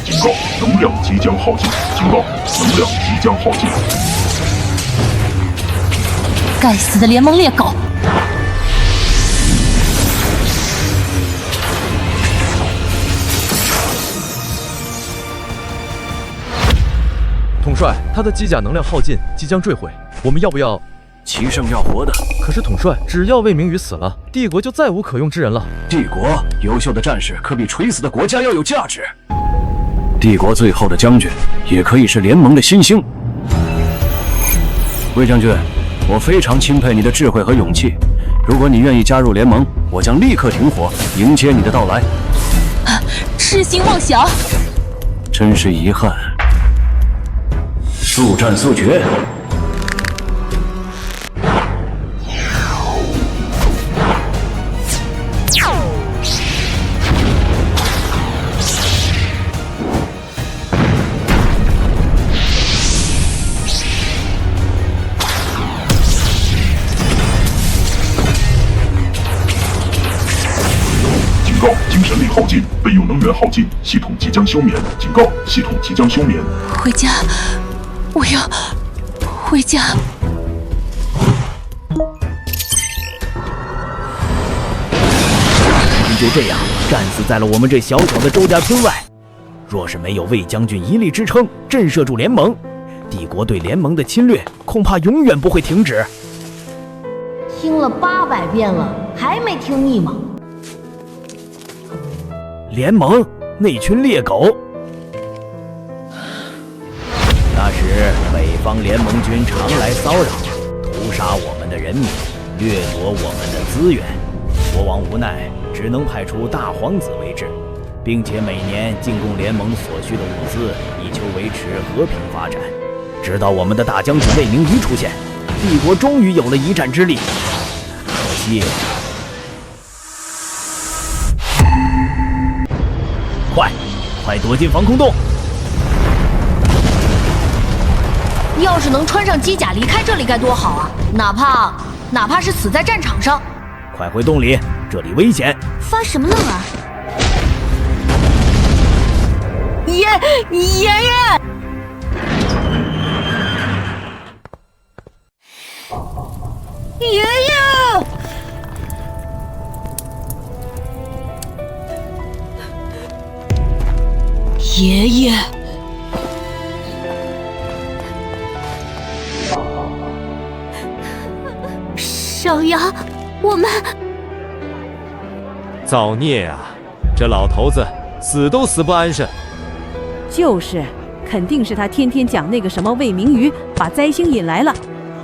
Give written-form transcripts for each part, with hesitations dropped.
警告，能量即将耗尽！警告，能量即将耗尽！该死的联盟猎狗！统帅，他的机甲能量耗尽，即将坠毁，我们要不要？齐胜要活的。可是统帅，只要魏明宇死了，帝国就再无可用之人了。帝国优秀的战士可比垂死的国家要有价值。帝国最后的将军，也可以是联盟的新星。魏将军，我非常钦佩你的智慧和勇气。如果你愿意加入联盟，我将立刻停火，迎接你的到来。痴心妄想！真是遗憾。速战速决。精神力耗尽，备用能源耗尽，系统即将休眠。警告，系统即将休眠。回家，我要回家。你就这样战死在了我们这小小的周家村外。若是没有魏将军一力支撑，震慑住联盟，帝国对联盟的侵略恐怕永远不会停止。听了800遍了，还没听腻吗？联盟那群猎狗，那时北方联盟军常来骚扰，屠杀我们的人民，掠夺我们的资源。国王无奈，只能派出大皇子为质，并且每年进贡联盟所需的物资，以求维持和平发展。直到我们的大将军魏明宇出现，帝国终于有了一战之力。可惜。快躲进防空洞！要是能穿上机甲离开这里该多好啊！哪怕是死在战场上。快回洞里，这里危险！发什么愣啊？爷爷！爷爷！爷爷，小杨，我们造孽啊！这老头子死都死不安生。就是，肯定是他天天讲那个什么魏明宇把灾星引来了。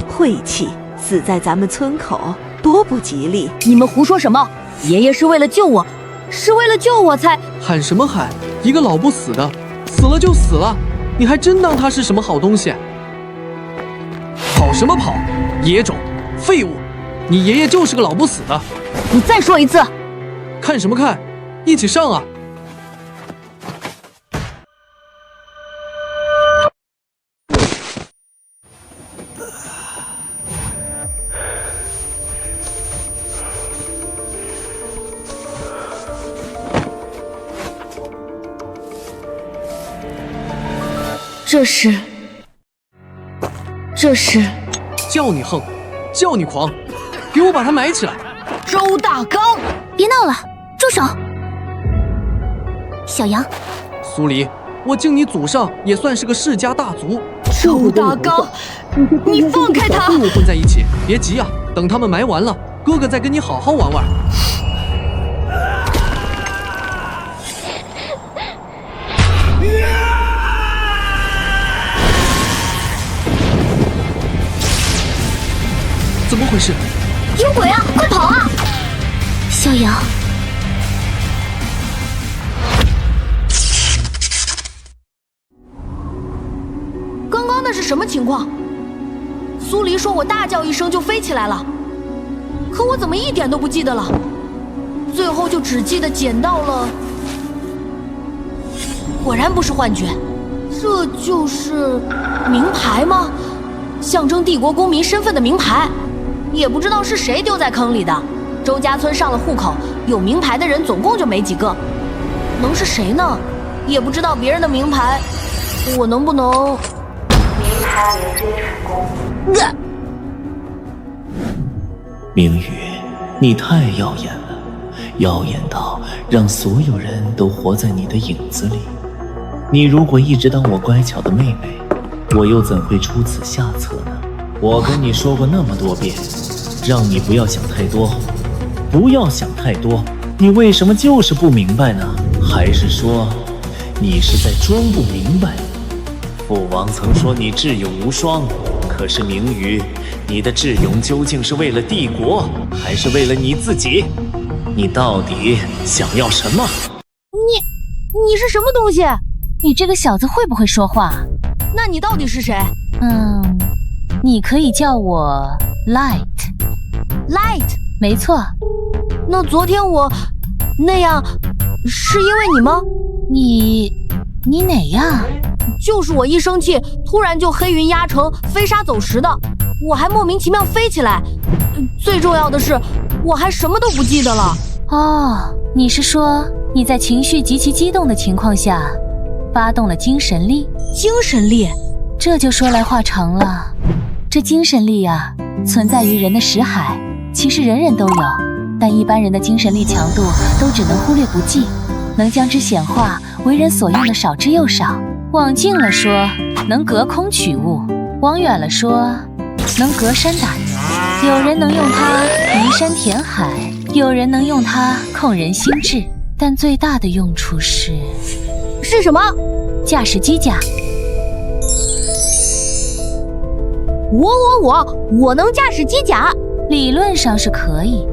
晦气，死在咱们村口，多不吉利！你们胡说什么？爷爷是为了救我，是为了救我才……喊什么喊？一个老不死的，死了就死了，你还真当他是什么好东西？跑什么跑？野种，废物！你爷爷就是个老不死的。你再说一次！看什么看？一起上啊！这是，叫你横，叫你狂，给我把他埋起来！周大刚，别闹了，住手！小杨，苏黎，我敬你祖上也算是个世家大族。周大刚，你放开他！跟我混在一起，别急啊，等他们埋完了，哥哥再跟你好好玩玩。怎么回事？有鬼啊！快跑啊！小杨，刚刚那是什么情况？苏黎说我大叫一声就飞起来了，可我怎么一点都不记得了？最后就只记得捡到了，果然不是幻觉，这就是名牌吗？象征帝国公民身份的名牌。也不知道是谁丢在坑里的。周家村上了户口，有名牌的人总共就没几个，能是谁呢？也不知道别人的名牌，我能不能？名牌连接成功。明宇，你太耀眼了，耀眼到让所有人都活在你的影子里。你如果一直当我乖巧的妹妹，我又怎会出此下策呢？我跟你说过那么多遍，让你不要想太多，不要想太多。你为什么就是不明白呢？还是说你是在装不明白？父王曾说你智勇无双，可是明宇，你的智勇究竟是为了帝国，还是为了你自己？你到底想要什么？你是什么东西？你这个小子会不会说话？那你到底是谁？你可以叫我 Light。 没错。那昨天我那样是因为你吗？你哪样？就是我一生气突然就黑云压城飞沙走石的，我还莫名其妙飞起来，最重要的是我还什么都不记得了。哦，你是说你在情绪极其激动的情况下发动了精神力？精神力？这就说来话长了。这精神力啊，存在于人的识海，其实人人都有，但一般人的精神力强度都只能忽略不计，能将之显化为人所用的少之又少。往近了说，能隔空取物；往远了说，能隔山打牛。有人能用它移山填海，有人能用它控人心智，但最大的用处是什么？驾驶机甲。我能驾驶机甲？理论上是可以，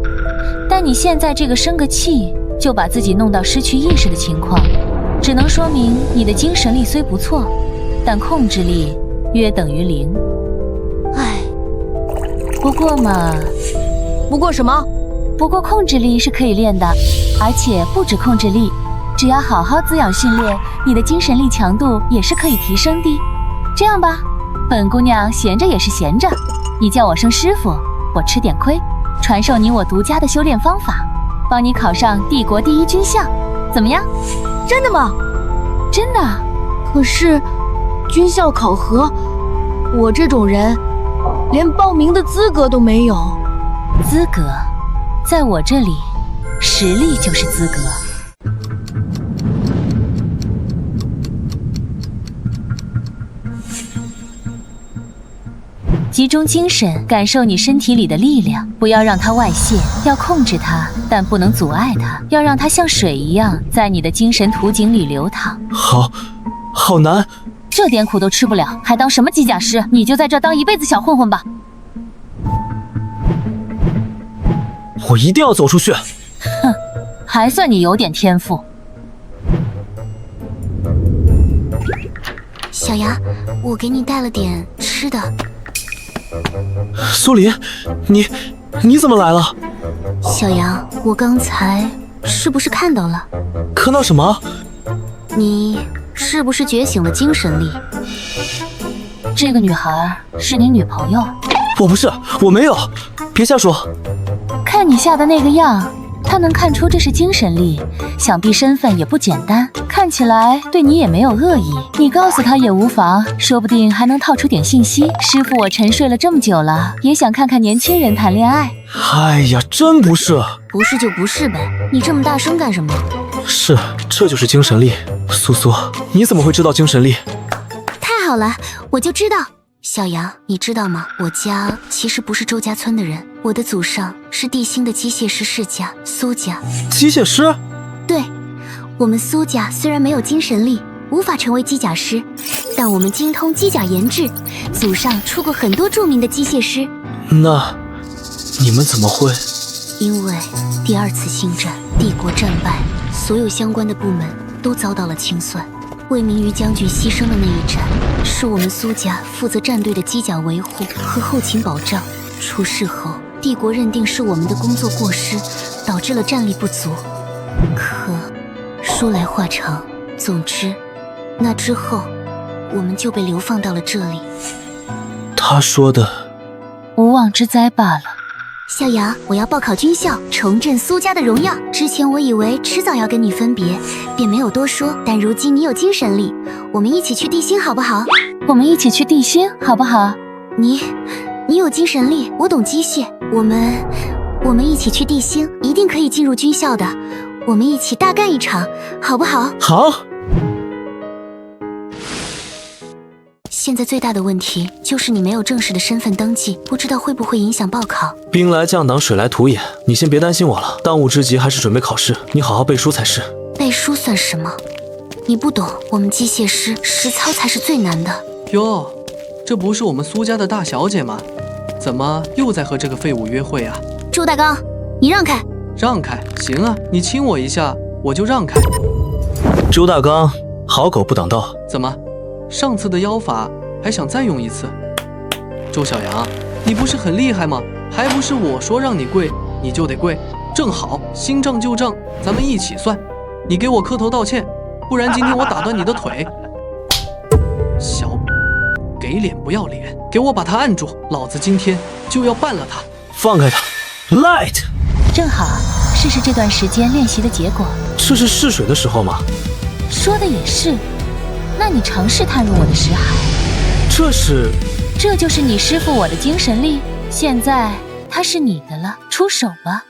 但你现在这个生个气就把自己弄到失去意识的情况，只能说明你的精神力虽不错，但控制力约等于0。唉，不过什么？不过控制力是可以练的，而且不止控制力，只要好好滋养训练，你的精神力强度也是可以提升的。这样吧，本姑娘闲着也是闲着，你叫我声师傅，我吃点亏，传授你我独家的修炼方法，帮你考上帝国第1军校，怎么样？真的吗？真的。可是军校考核，我这种人连报名的资格都没有。资格，在我这里，实力就是资格。集中精神，感受你身体里的力量，不要让它外泄，要控制它，但不能阻碍它，要让它像水一样在你的精神图景里流淌。好难，这点苦都吃不了，还当什么机甲师？你就在这当一辈子小混混吧。我一定要走出去。哼，还算你有点天赋。小杨，我给你带了点吃的。苏林，你怎么来了？小杨，我刚才是不是看到了？看到什么？你是不是觉醒了精神力？这个女孩是你女朋友？我不是，我没有，别瞎说。看你吓的那个样，她能看出这是精神力，想必身份也不简单，看起来对你也没有恶意，你告诉她也无妨，说不定还能套出点信息。师傅，我沉睡了这么久了，也想看看年轻人谈恋爱。哎呀，真不是。不是就不是呗，你这么大声干什么？是，这就是精神力。苏苏，你怎么会知道精神力？太好了，我就知道。小杨，你知道吗？我家其实不是周家村的人，我的祖上是地心的机械师世家苏家。机械师？对，我们苏家虽然没有精神力，无法成为机甲师，但我们精通机甲研制，祖上出过很多著名的机械师。那你们怎么会？因为第2次星战，帝国战败，所有相关的部门都遭到了清算。魏明瑜将军牺牲的那一战，是我们苏家负责战队的机甲维护和后勤保障。出事后，帝国认定是我们的工作过失，导致了战力不足。可说来话长，总之，那之后，我们就被流放到了这里。他说的，无妄之灾罢了。小杨，我要报考军校，重振苏家的荣耀。之前我以为迟早要跟你分别，便没有多说。但如今你有精神力，我们一起去地心好不好？我们一起去地心好不好？你有精神力，我懂机械，我们一起去地心，一定可以进入军校的。我们一起大干一场，好不好？好。现在最大的问题就是你没有正式的身份登记，不知道会不会影响报考。兵来将挡，水来土掩，你先别担心我了。当务之急还是准备考试，你好好背书才是。背书算什么？你不懂，我们机械师实操才是最难的。哟，这不是我们苏家的大小姐吗？怎么又在和这个废物约会啊？周大刚，你让开！让开，行啊，你亲我一下，我就让开。周大刚，好狗不挡道。怎么，上次的妖法还想再用一次？周小阳，你不是很厉害吗？还不是我说让你跪，你就得跪。正好，新账旧账，咱们一起算。你给我磕头道歉，不然今天我打断你的腿。小，给脸不要脸，给我把他按住，老子今天就要办了他。放开他 ，Light。正好试试这段时间练习的结果。这是试水的时候吗？说的也是，那你尝试踏入我的识海。这就是你师傅我的精神力，现在它是你的了，出手吧。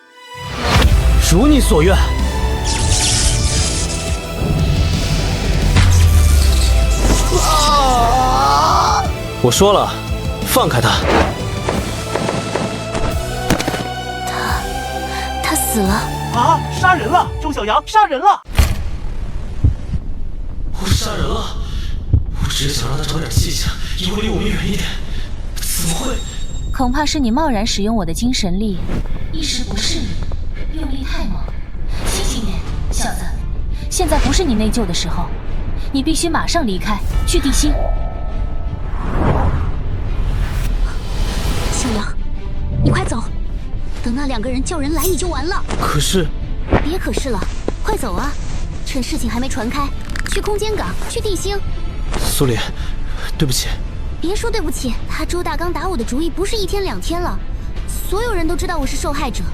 如你所愿。我说了，放开他。他死了啊！杀人了！周小阳杀人了！我杀人了！我只是想让他长点记性，以后离我们远一点。怎么会？恐怕是你贸然使用我的精神力，一时不适应，用力太猛。清醒点，小子，现在不是你内疚的时候，你必须马上离开，去地心。小杨，你快走，等那2个人叫人来，你就完了。可是，别可是了，快走啊！趁事情还没传开，去空间港，去地心。苏里，对不起。别说对不起，他周大刚打我的主意不是1天2天了，所有人都知道我是受害者，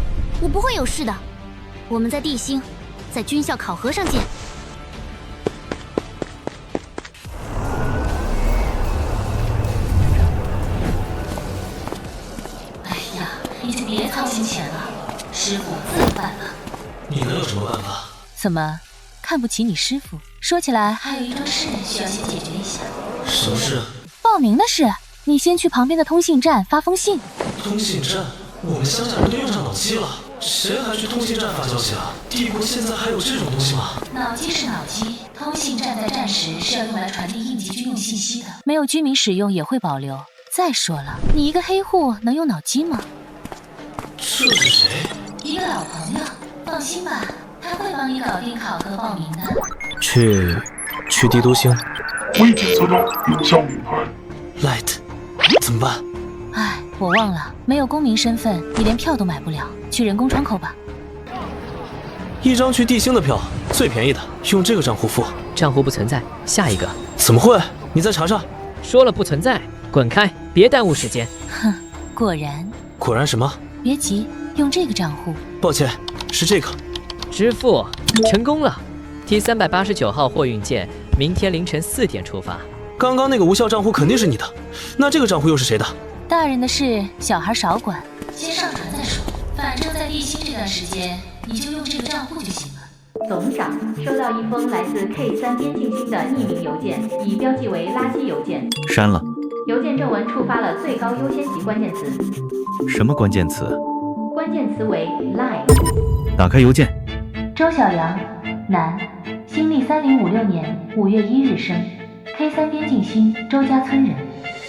我不会有事的。我们在地心，在军校考核上见。哎呀，你就别操心钱了，师傅自办了。你能有什么办法？怎么看不起你师傅？说起来还有一桩事需要先解决一下。什么事？报名的事。你先去旁边的通信站发封信。通信站？我们乡下人都用上脑机了，谁还去通信站发消息啊？帝国现在还有这种东西吗？脑机是脑机，通信站在战时是要用来传递应急军用信息的，没有居民使用也会保留。再说了，你一个黑户能用脑机吗？这是谁？一个老朋友，放心吧，他会帮你搞定考核报名的。去帝都星。未检测到有效名牌。Light， 怎么办？哎，我忘了，没有公民身份，你连票都买不了。去人工窗口吧。一张去地星的票，最便宜的，用这个账户付。账户不存在，下一个。怎么会？你再查查。说了不存在，滚开，别耽误时间。哼，果然。果然什么？别急，用这个账户。抱歉，是这个。支付成功了。T389号货运件明天凌晨4点出发。刚刚那个无效账户肯定是你的，那这个账户又是谁的？大人的事，小孩少管，先上传再说。反正在地心这段时间，你就用这个账户就行了。总长收到一封来自 K3 边境星的匿名邮件，已标记为垃圾邮件，删了。邮件正文触发了最高优先级关键词。什么关键词？关键词为 Line。打开邮件。周小阳，男，新历3056年5月1日生。K3 边境星周家村人，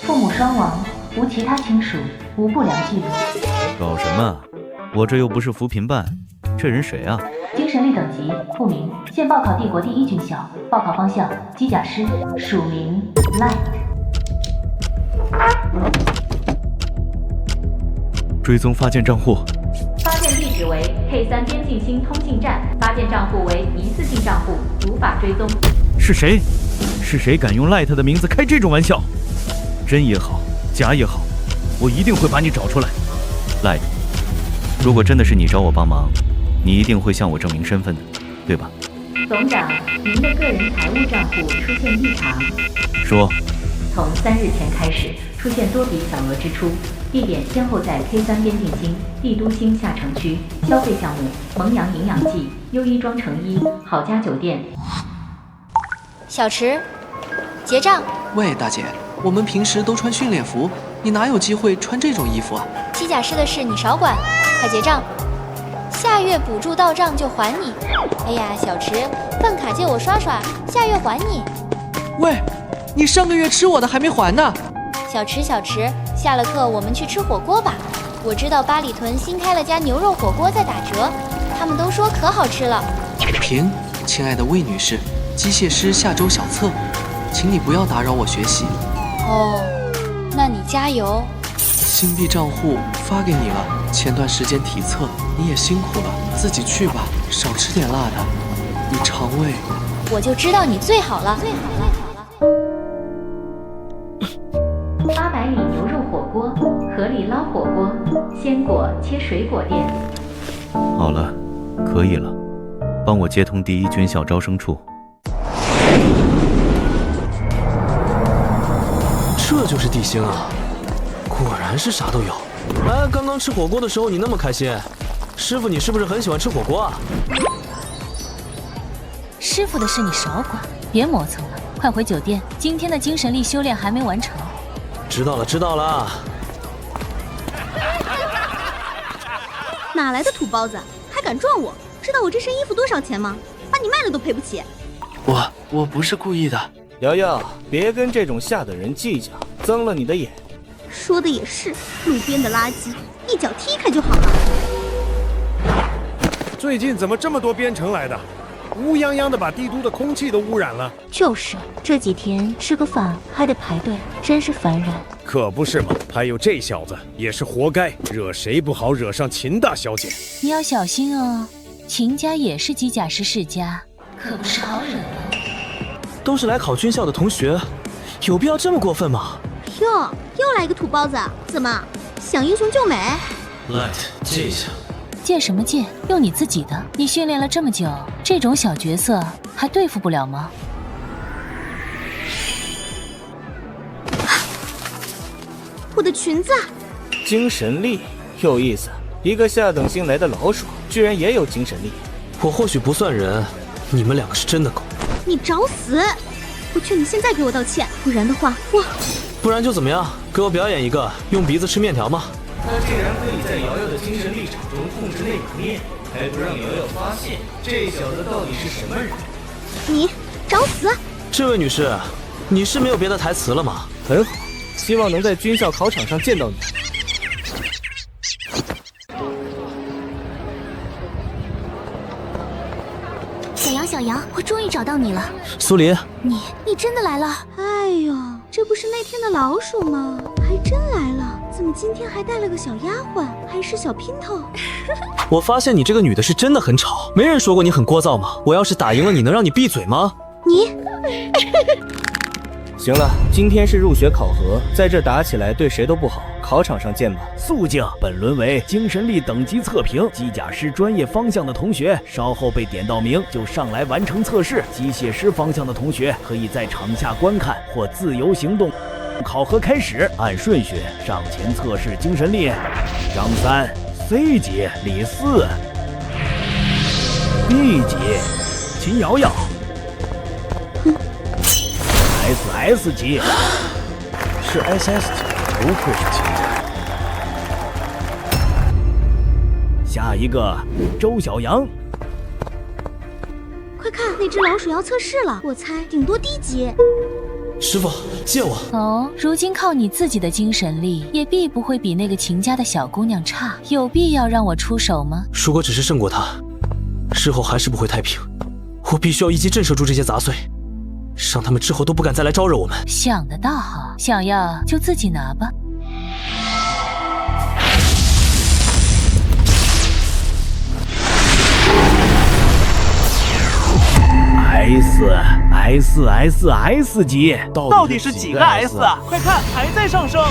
父母双亡，无其他亲属，无不良记录。搞什么？我这又不是扶贫办，这人谁啊？精神力等级不明，现报考帝国第1军校，报考方向机甲师，署名 Light。追踪发件账户。发件地址为 K3 边境星通信站，发件账户为疑似性账户，无法追踪。是谁？是谁敢用 Light 的名字开这种玩笑？真也好，假也好，我一定会把你找出来。Light，如果真的是你找我帮忙，你一定会向我证明身份的，对吧？总长，您的个人财务账户出现异常。说。从3日前开始，出现多笔小额支出，地点先后在 K3 边境星、帝都星下城区，消费项目：蒙阳营养剂、优衣庄成衣、好家酒店。小池，结账。喂，大姐，我们平时都穿训练服，你哪有机会穿这种衣服啊？机甲师的事你少管，快结账。下月补助到账就还你。哎呀，小池，饭卡借我刷刷，下月还你。喂，你上个月吃我的还没还呢。小池，下了课我们去吃火锅吧。我知道八里屯新开了家牛肉火锅在打折，他们都说可好吃了。平，亲爱的魏女士，机械师下周小测，请你不要打扰我学习。哦，那你加油。新币账户发给你了，前段时间体测你也辛苦了，自己去吧，少吃点辣的，你肠胃。我就知道你最好了。800里牛肉火锅，河里捞火锅，鲜果切水果店。好了，可以了，帮我接通第1军校招生处。这就是地星啊，果然是啥都有。哎，刚刚吃火锅的时候你那么开心，师傅你是不是很喜欢吃火锅啊？师傅的事你少管，别磨蹭了，快回酒店，今天的精神力修炼还没完成。知道了。哪来的土包子，还敢撞我？知道我这身衣服多少钱吗？把你卖了都赔不起。我不是故意的。瑶瑶，别跟这种下等人计较，增了你的眼。说的也是，路边的垃圾一脚踢开就好了。最近怎么这么多边城来的？乌泱泱的把帝都的空气都污染了。就是这几天吃个饭还得排队，真是烦人。可不是嘛，还有这小子也是活该，惹谁不好惹上秦大小姐。你要小心哦，秦家也是机甲师世家，可不是好惹的。都是来考军校的同学，有必要这么过分吗？哟，又来个土包子，怎么想英雄救美？来，借一下。借什么借？用你自己的。你训练了这么久，这种小角色还对付不了吗？我的裙子。精神力有意思，一个下等星来的老鼠，居然也有精神力。我或许不算人，你们两个是真的狗。你找死！我劝你现在给我道歉，不然的话，不然就怎么样？给我表演一个用鼻子吃面条吗？他竟然可以在瑶瑶的精神力场中控制那碗面，还不让瑶瑶发现，这小子到底是什么人？你找死！这位女士，你是没有别的台词了吗？很好，希望能在军校考场上见到你。小杨，我终于找到你了。苏黎，你真的来了？哎呦，这不是那天的老鼠吗？还真来了。怎么今天还带了个小丫鬟，还是小姘头？我发现你这个女的是真的很吵，没人说过你很聒噪吗？我要是打赢了你，能让你闭嘴吗？你行了，今天是入学考核，在这打起来对谁都不好，考场上见吧。肃静，本轮为精神力等级测评，机甲师专业方向的同学稍后被点到名就上来完成测试，机械师方向的同学可以在场下观看或自由行动。考核开始，按顺序上前测试精神力。张3 C 级李4 B 级秦瑶瑶SS 级是 SS 级，不愧是秦家。下一个周小阳，快看，那只老鼠要测试了，我猜顶多低级。师傅，借我。哦，如今靠你自己的精神力，也必不会比那个秦家的小姑娘差，有必要让我出手吗？如果只是胜过她，日后还是不会太平。我必须要一击震慑住这些杂碎，让他们之后都不敢再来招惹我们。想得倒好，想要就自己拿吧。SS 级，到底是几个 S 啊？快看，还在上升。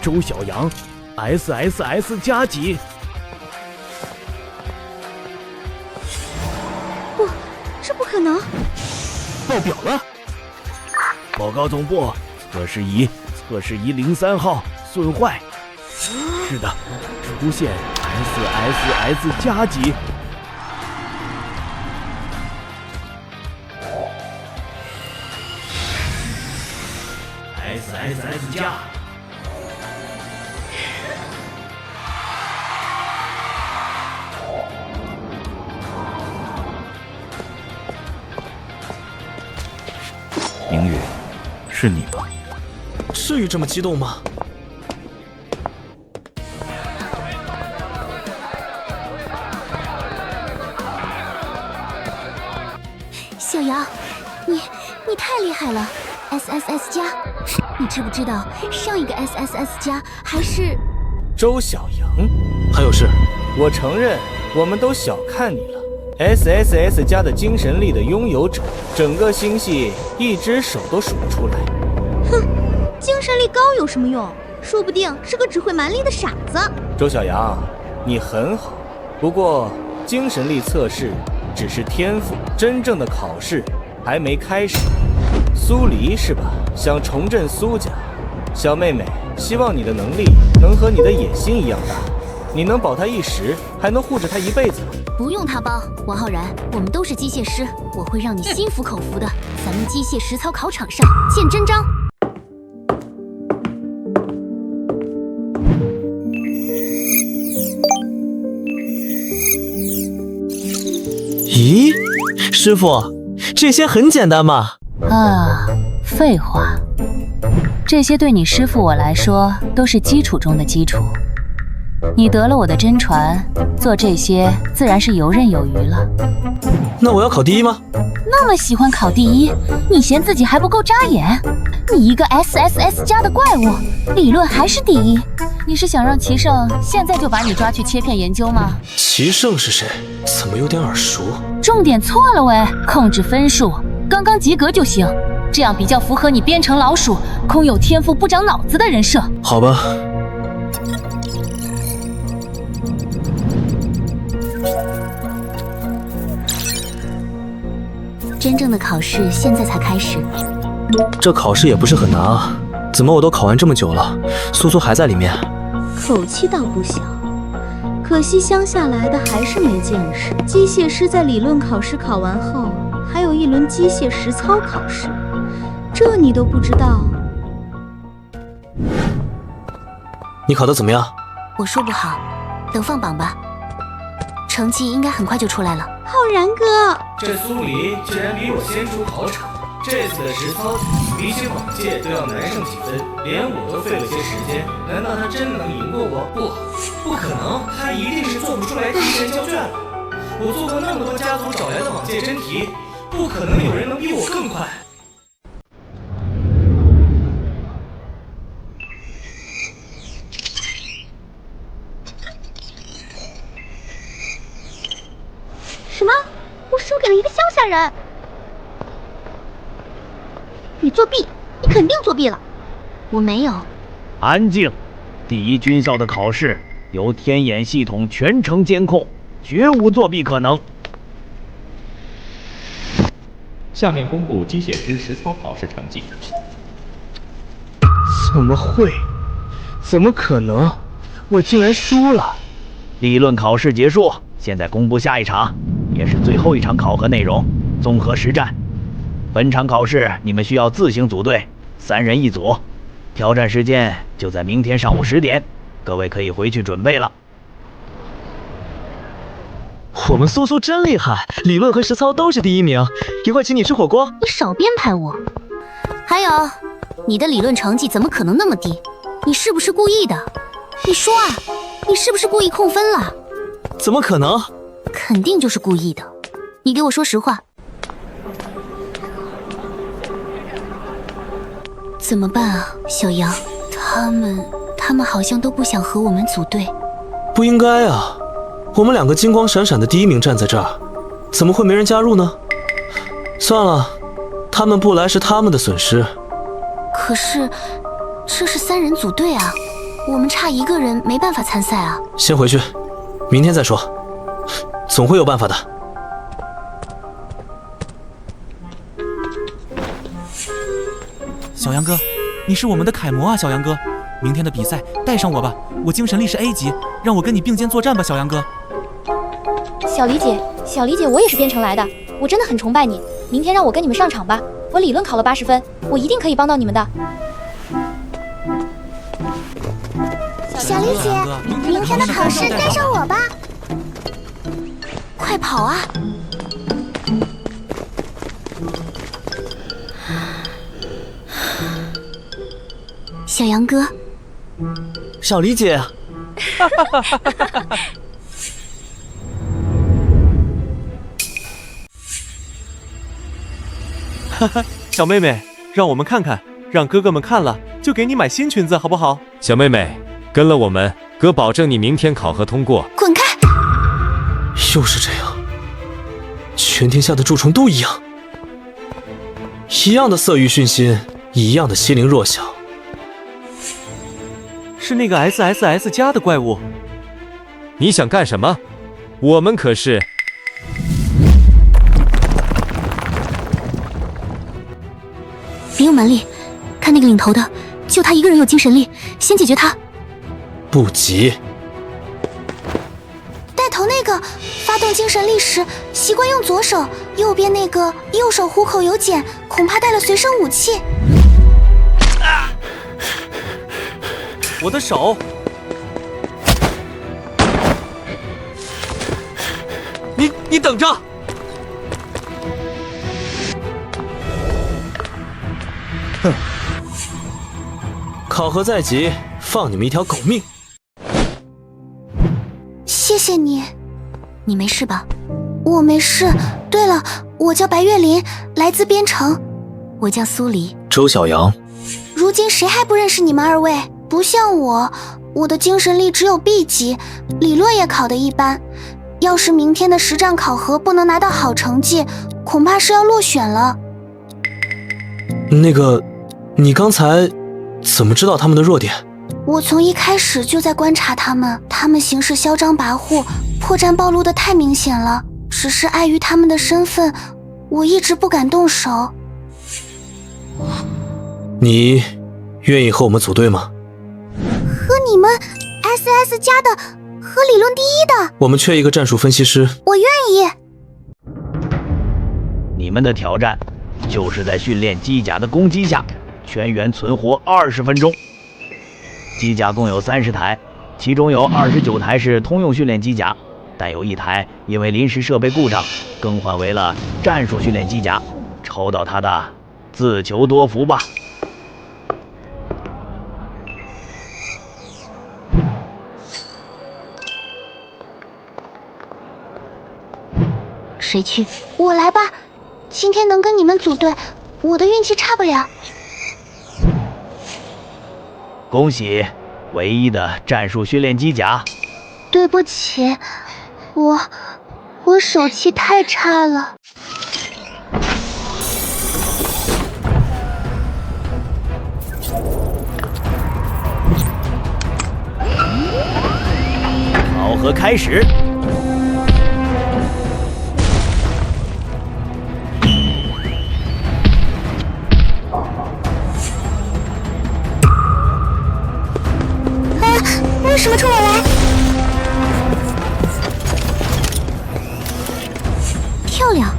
周小阳 ，SSS 加级。不，这不可能！爆表了！报告总部，测试仪03号损坏。是的，出现 SSS 加级。SSS 加。明宇，是你吗？至于这么激动吗？小瑶，你太厉害了 ！SSS 加，你知不知道上一个 SSS 加还是周小阳？还有事？我承认，我们都小看你了。SSS 加的精神力的拥有者，整个星系一只手都数不出来。哼，精神力高有什么用？说不定是个只会蛮力的傻子。周小阳，你很好，不过精神力测试只是天赋，真正的考试还没开始。苏黎是吧？想重振苏家，小妹妹，希望你的能力能和你的野心一样大，你能保她一时，还能护着她一辈子。不用他帮，王浩然，我们都是机械师，我会让你心服口服的。咱们机械实操考场上见真章。咦，师傅，这些很简单嘛？啊，废话，这些对你师傅我来说都是基础中的基础。你得了我的真传，做这些自然是游刃有余了。那我要考第一吗？那么喜欢考第一，你嫌自己还不够扎眼？你一个 SSS 加的怪物，理论还是第一？你是想让齐胜现在就把你抓去切片研究吗？齐胜是谁？怎么有点耳熟？重点错了喂，控制分数，刚刚及格就行，这样比较符合你编程老鼠、空有天赋不长脑子的人设。好吧。真正的考试现在才开始。这考试也不是很难啊，怎么我都考完这么久了，苏苏还在里面？口气倒不小，可惜乡下来的还是没见识。机械师在理论考试考完后，还有一轮机械实操考试，这你都不知道？你考得怎么样？我说不好，等放榜吧，成绩应该很快就出来了。浩然哥，这苏黎居然比我先出考场，这次的实操题比起往届都要难上几分，连我都费了些时间，难道他真能赢过我？不可能，他一定是做不出来提前交卷了。我做过那么多家族找来的往届真题，不可能有人能比我更快。什么？我输给了一个乡下人？你作弊！你肯定作弊了。我没有。安静！第一军校的考试由天眼系统全程监控，绝无作弊可能。下面公布机械师实操考试成绩。怎么会？怎么可能？我竟然输了！理论考试结束，现在公布下一场，也是最后一场考核内容——综合实战。本场考试你们需要自行组队，3人一组，挑战时间就在明天上午10点，各位可以回去准备了。我们苏苏真厉害，理论和实操都是第1名，一会儿请你吃火锅。你少编排我。还有，你的理论成绩怎么可能那么低？你是不是故意的？你说啊，你是不是故意控分了？怎么可能？肯定就是故意的。你给我说实话。怎么办啊，小杨？他们好像都不想和我们组队。不应该啊，我们2个金光闪闪的第1名站在这儿，怎么会没人加入呢？算了，他们不来是他们的损失。可是，这是3人组队啊。我们差1个人，没办法参赛啊。先回去，明天再说，总会有办法的。小杨哥，你是我们的楷模啊，小杨哥！明天的比赛带上我吧，我精神力是 A 级，让我跟你并肩作战吧，小杨哥。小李姐，我也是编程来的，我真的很崇拜你。明天让我跟你们上场吧，我理论考了80分，我一定可以帮到你们的。小李姐，明天的考试带上我吧。快跑啊！小杨哥，小李姐，小妹妹，让我们看看，让哥哥们看了就给你买新裙子，好不好？小妹妹，跟了我们，哥保证你明天考核通过。滚开！又是这样，全天下的蛀虫都一样，一样的色欲熏心，一样的欺凌弱小。是那个 SSS 加的怪物。你想干什么？我们可是……别用蛮力，看那个领头的，就他一个人有精神力，先解决他。不急。带头那个发动精神力时习惯用左手，右边那个右手虎口有茧，恐怕带了随身武器。我的手！你等着！哼！考核在即，放你们一条狗命！谢谢你。你没事吧？我没事。对了，我叫白月林，来自边城。我叫苏黎。周小阳。如今谁还不认识你们2位？不像我的精神力只有 B 级，理论也考得一般。要是明天的实战考核不能拿到好成绩，恐怕是要落选了。那个，你刚才怎么知道他们的弱点？我从一开始就在观察他们行事嚣张跋扈，破绽暴露得太明显了。只是碍于他们的身份，我一直不敢动手。你愿意和我们组队吗？和你们 SS 加的，和理论第一的。我们缺一个战术分析师。我愿意。你们的挑战就是在训练机甲的攻击下全员存活20分钟。机甲共有30台，其中有29台是通用训练机甲，但有1台因为临时设备故障更换为了战术训练机甲。抽到它的自求多福吧。谁去？我来吧。今天能跟你们组队，我的运气差不了。恭喜，唯一的战术训练机甲。对不起，我手气太差了。考核开始。为什么冲我来？漂亮！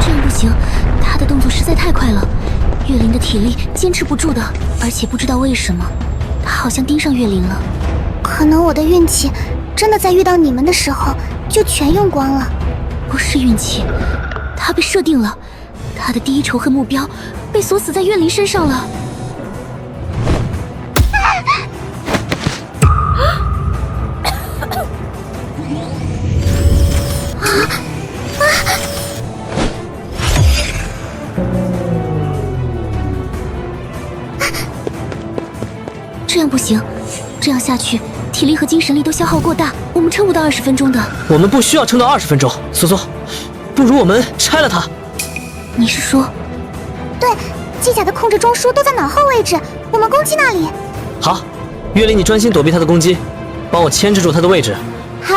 这样不行，他的动作实在太快了，岳灵的体力坚持不住的，而且不知道为什么，他好像盯上岳灵了。可能我的运气真的在遇到你们的时候就全用光了。不是运气，他被设定了，他的第一仇恨目标被锁死在岳灵身上了。这样不行，这样下去体力和精神力都消耗过大，我们撑不到20分钟的。我们不需要撑到20分钟，苏苏，不如我们拆了它。你是说？对，机甲的控制中枢都在脑后位置，我们攻击那里。好，月灵，你专心躲避他的攻击，帮我牵制住他的位置。好。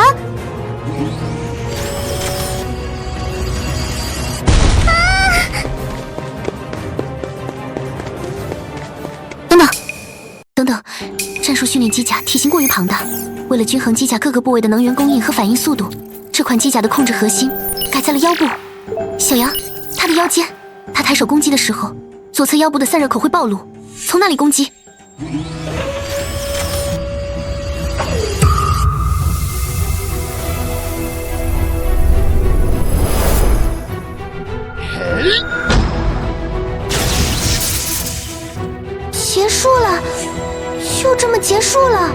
等等，战术训练机甲体型过于庞大，为了均衡机甲各个部位的能源供应和反应速度，这款机甲的控制核心改在了腰部。小杨，他的腰间，他抬手攻击的时候，左侧腰部的散热口会暴露，从那里攻击。结束了，就这么结束了。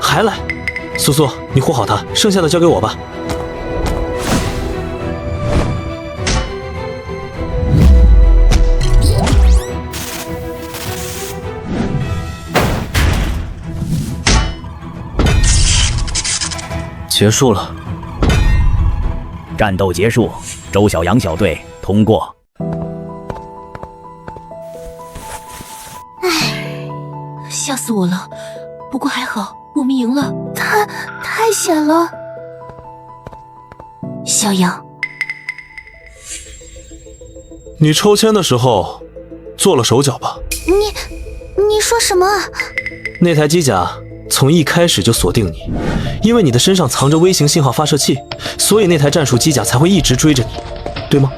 还来，苏苏，你护好他，剩下的交给我吧。结束了。战斗结束，周小阳小队通过。吓死我了！不过还好，我们赢了。他太险了。小杨，你抽签的时候做了手脚吧？你说什么？那台机甲从一开始就锁定你，因为你的身上藏着微型信号发射器，所以那台战术机甲才会一直追着你，对吗？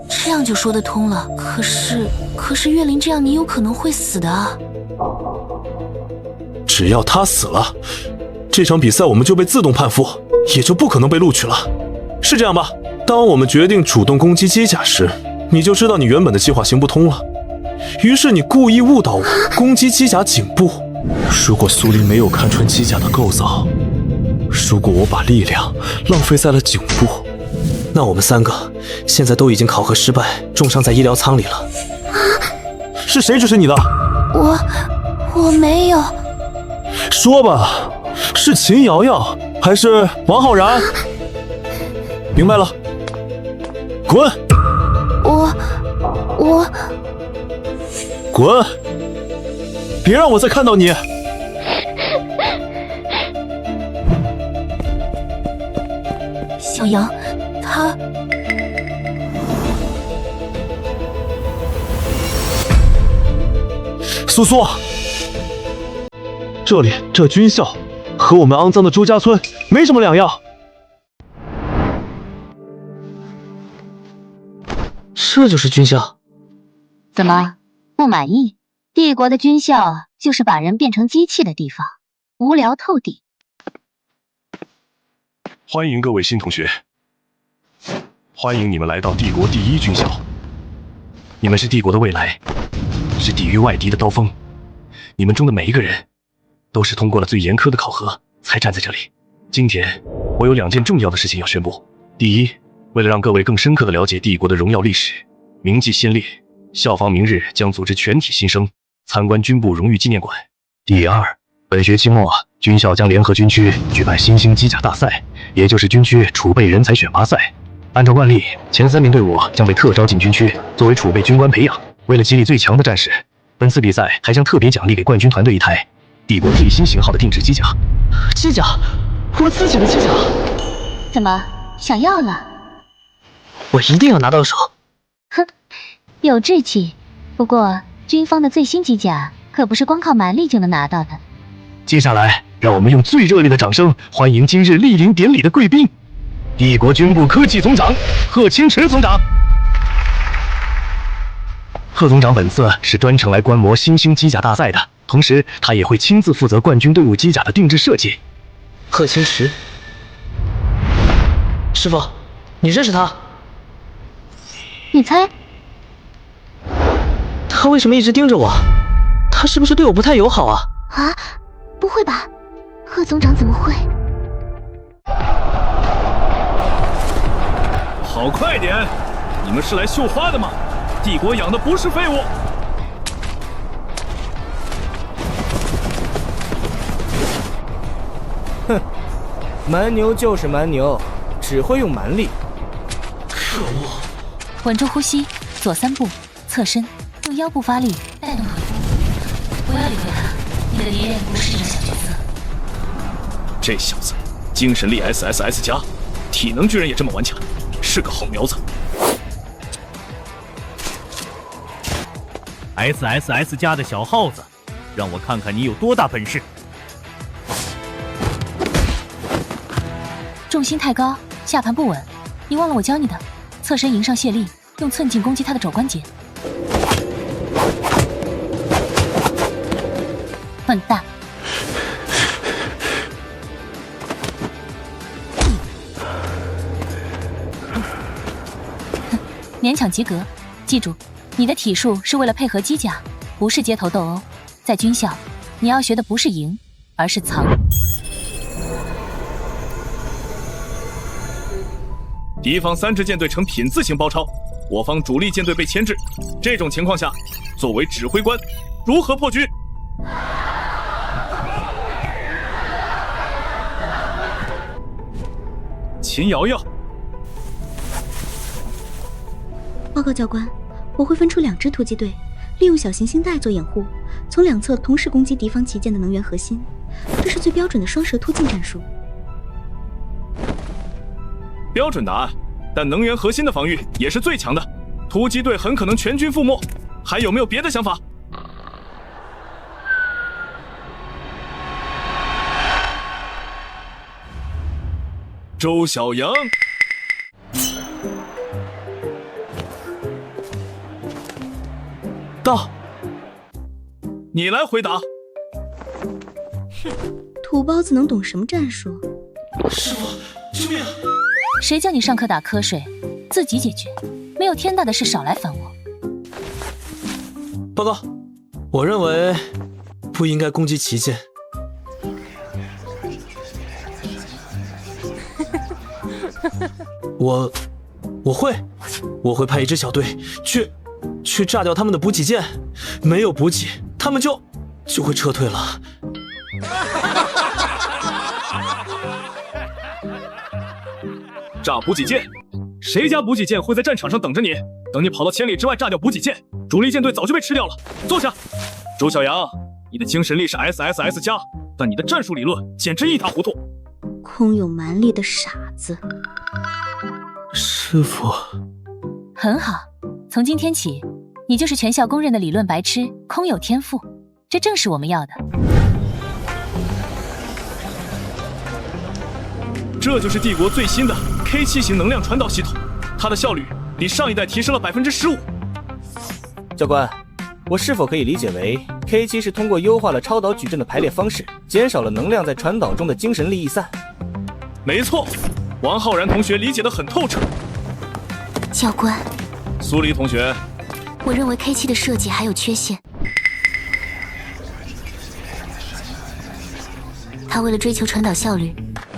这样就说得通了。可是月灵这样，你有可能会死的啊。只要他死了，这场比赛我们就被自动判负，也就不可能被录取了，是这样吧？当我们决定主动攻击机甲时，你就知道你原本的计划行不通了，于是你故意误导我，攻击机甲颈部。如果苏林没有看穿机甲的构造，如果我把力量浪费在了颈部，那我们3个现在都已经考核失败，重伤在医疗舱里了。是谁指使你的？我没有。说吧，是秦瑶瑶还是王浩然？明白了，滚！我滚！别让我再看到你！小杨，他……苏苏，这军校和我们肮脏的朱家村没什么两样。这就是军校？怎么不满意？帝国的军校就是把人变成机器的地方，无聊透顶。欢迎各位新同学，欢迎你们来到帝国第1军校。你们是帝国的未来，是抵御外敌的刀锋。你们中的每一个人，都是通过了最严苛的考核才站在这里。今天，我有2件重要的事情要宣布。第一，为了让各位更深刻地了解帝国的荣耀历史，铭记先烈，校方明日将组织全体新生参观军部荣誉纪念馆。第二，本学期末，军校将联合军区举办新兴机甲大赛，也就是军区储备人才选拔赛。按照惯例，前3名队伍将被特招进军区，作为储备军官培养。为了激励最强的战士，本次比赛还将特别奖励给冠军团队1台帝国最新型号的定制机甲。机甲？我自己的机甲？怎么想要了？我一定要拿到手。哼，有志气。不过军方的最新机甲可不是光靠蛮力就能拿到的。接下来，让我们用最热烈的掌声欢迎今日莅临典礼的贵宾——帝国军部科技总长贺清池总长。贺总长本次是专程来观摩新兴机甲大赛的，同时他也会亲自负责冠军队伍机甲的定制设计。贺清池，师傅，你认识他？你猜？他为什么一直盯着我？他是不是对我不太友好啊？啊，不会吧？贺总长怎么会？好快点！你们是来绣花的吗？帝国养的不是废物。蛮牛就是蛮牛，只会用蛮力。可恶！稳住呼吸，左3步，侧身，用腰部发力，带动腿部。不要理会他，你的敌人不是这个小角色。这小子精神力 SSS 加，体能居然也这么顽强，是个好苗子。SSS 加的小耗子，让我看看你有多大本事！重心太高，下盘不稳。你忘了我教你的，侧身迎上卸力，用寸劲攻击他的肘关节。笨蛋！勉强及格。记住，你的体术是为了配合机甲，不是街头斗殴。在军校，你要学的不是赢，而是藏。敌方3支舰队呈品字形包抄，我方主力舰队被牵制。这种情况下，作为指挥官，如何破局？秦瑶瑶，报告教官，我会分出2支突击队，利用小行星带做掩护，从2侧同时攻击敌方旗舰的能源核心。这是最标准的双蛇突进战术。标准答案，但能源核心的防御也是最强的，突击队很可能全军覆没。还有没有别的想法？周小阳，到，你来回答。哼，土包子能懂什么战术？师傅，救命！谁叫你上课打瞌睡？自己解决，没有天大的事少来烦我。报告，我认为不应该攻击旗舰。我会派1支小队去炸掉他们的补给舰，没有补给，他们就会撤退了。炸补给舰？谁家补给舰会在战场上等着你？等你跑到千里之外炸掉补给舰，主力舰队早就被吃掉了。坐下。周小阳，你的精神力是 SSS 加，但你的战术理论简直一塌糊涂。空有蛮力的傻子。师傅，很好，从今天起，你就是全校公认的理论白痴，空有天赋，这正是我们要的。这就是帝国最新的 K7 型能量传导系统，它的效率比上一代提升了15%。教官，我是否可以理解为 K7 是通过优化了超导矩阵的排列方式，减少了能量在传导中的精神力逸散？没错，王浩然同学理解得很透彻。教官，苏黎同学，我认为 K7 的设计还有缺陷。他为了追求传导效率，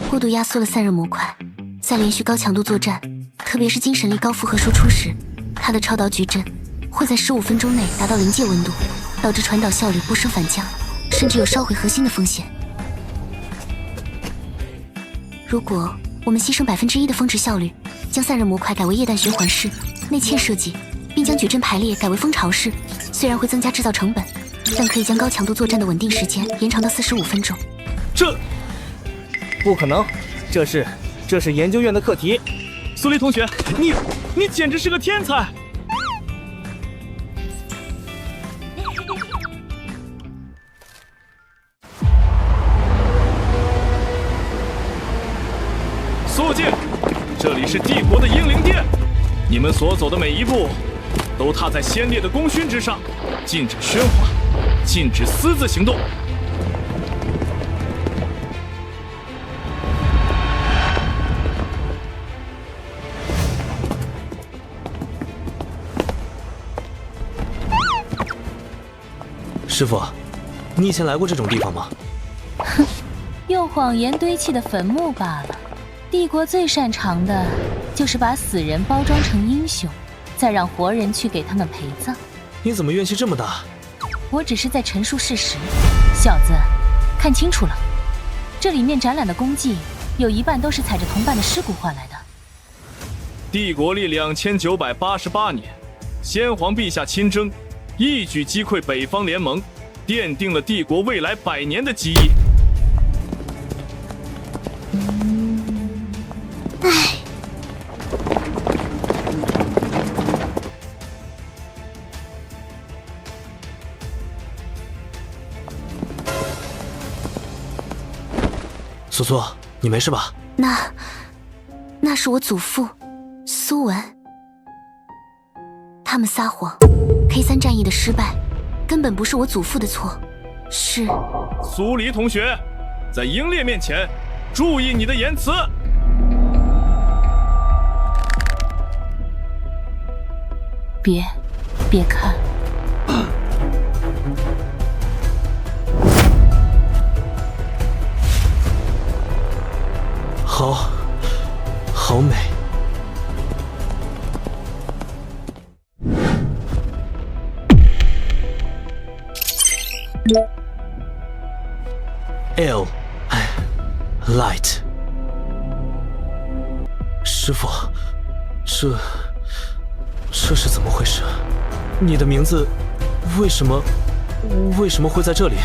过度压缩了散热模块，在连续高强度作战，特别是精神力高负荷输出时，他的超导矩阵会在15分钟内达到临界温度，导致传导效率不升反降，甚至有烧毁核心的风险。如果我们牺牲1%的峰值效率，将散热模块改为液氮循环式、内嵌设计，并将矩阵排列改为蜂巢式，虽然会增加制造成本，但可以将高强度作战的稳定时间延长到45分钟。这不可能，这是研究院的课题。苏黎同学，你简直是个天才！肃静！这里是帝国的英灵殿，你们所走的每一步，都踏在先烈的功勋之上。禁止喧哗，禁止私自行动。师傅，你以前来过这种地方吗？哼，用谎言堆砌的坟墓罢了。帝国最擅长的就是把死人包装成英雄，再让活人去给他们陪葬。你怎么怨气这么大？我只是在陈述事实。小子，看清楚了，这里面展览的功绩有一半都是踩着同伴的尸骨换来的。帝国历2988年，先皇陛下亲征，一举击溃北方联盟，奠定了帝国未来100年的基业。苏苏，你没事吧？那是我祖父苏文。他们撒谎，K3战役的失败根本不是我祖父的错，是苏黎同学，在英烈面前注意你的言辞。别看。好美。Light， 师傅，这是怎么回事？你的名字为什么会在这里？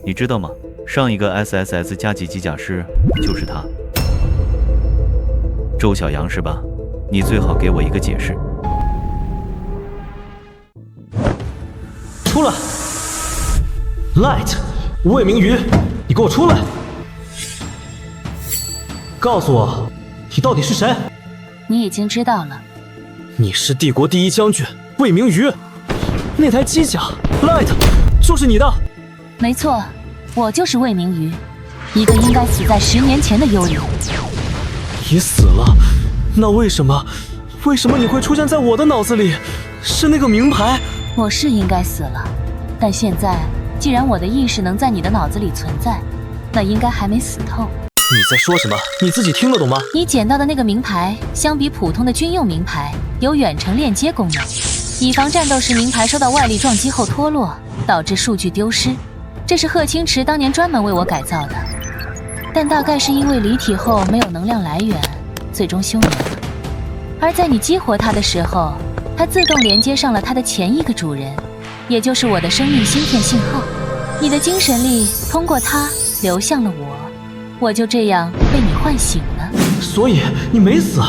你知道吗？上一个 SSS 加级机甲师就是他，周小阳是吧？你最好给我一个解释。出来 ！Light， 魏明瑜，你给我出来！告诉我，你到底是谁？你已经知道了。你是帝国第1将军魏明瑜，那台机甲 Light 就是你的。没错，我就是魏明瑜，一个应该死在10年前的幽灵。你死了，那为什么你会出现在我的脑子里？是那个名牌？我是应该死了，但现在既然我的意识能在你的脑子里存在，那应该还没死透。你在说什么？你自己听得懂吗？你捡到的那个名牌，相比普通的军用名牌，有远程链接功能，以防战斗时名牌受到外力撞击后脱落，导致数据丢失。这是贺清池当年专门为我改造的，但大概是因为离体后没有能量来源，最终休眠了。而在你激活它的时候，它自动连接上了它的前一个主人，也就是我的生命芯片信号。你的精神力通过它流向了我就这样被你唤醒了。所以你没死？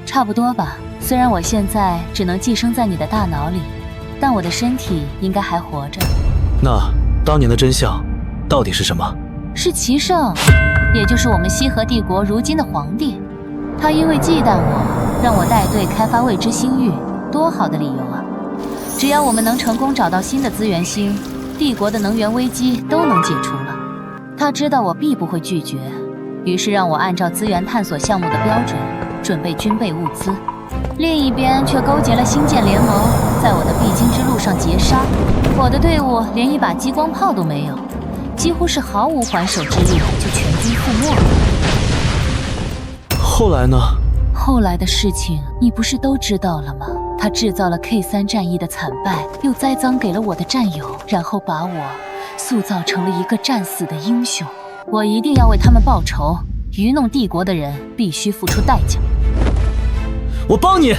差不多吧，虽然我现在只能寄生在你的大脑里，但我的身体应该还活着。那当年的真相到底是什么？是齐胜，也就是我们西河帝国如今的皇帝。他因为忌惮我，让我带队开发未知星域，多好的理由啊！只要我们能成功找到新的资源星，帝国的能源危机都能解除了。他知道我必不会拒绝，于是让我按照资源探索项目的标准准备军备物资。另一边却勾结了星舰联盟，在我的必经之路上截杀。我的队伍连一把激光炮都没有，几乎是毫无还手之力就全军覆没了。后来呢？后来的事情你不是都知道了吗？他制造了 K3 战役的惨败，又栽赃给了我的战友，然后把我塑造成了一个战死的英雄。我一定要为他们报仇，愚弄帝国的人必须付出代价。我帮你。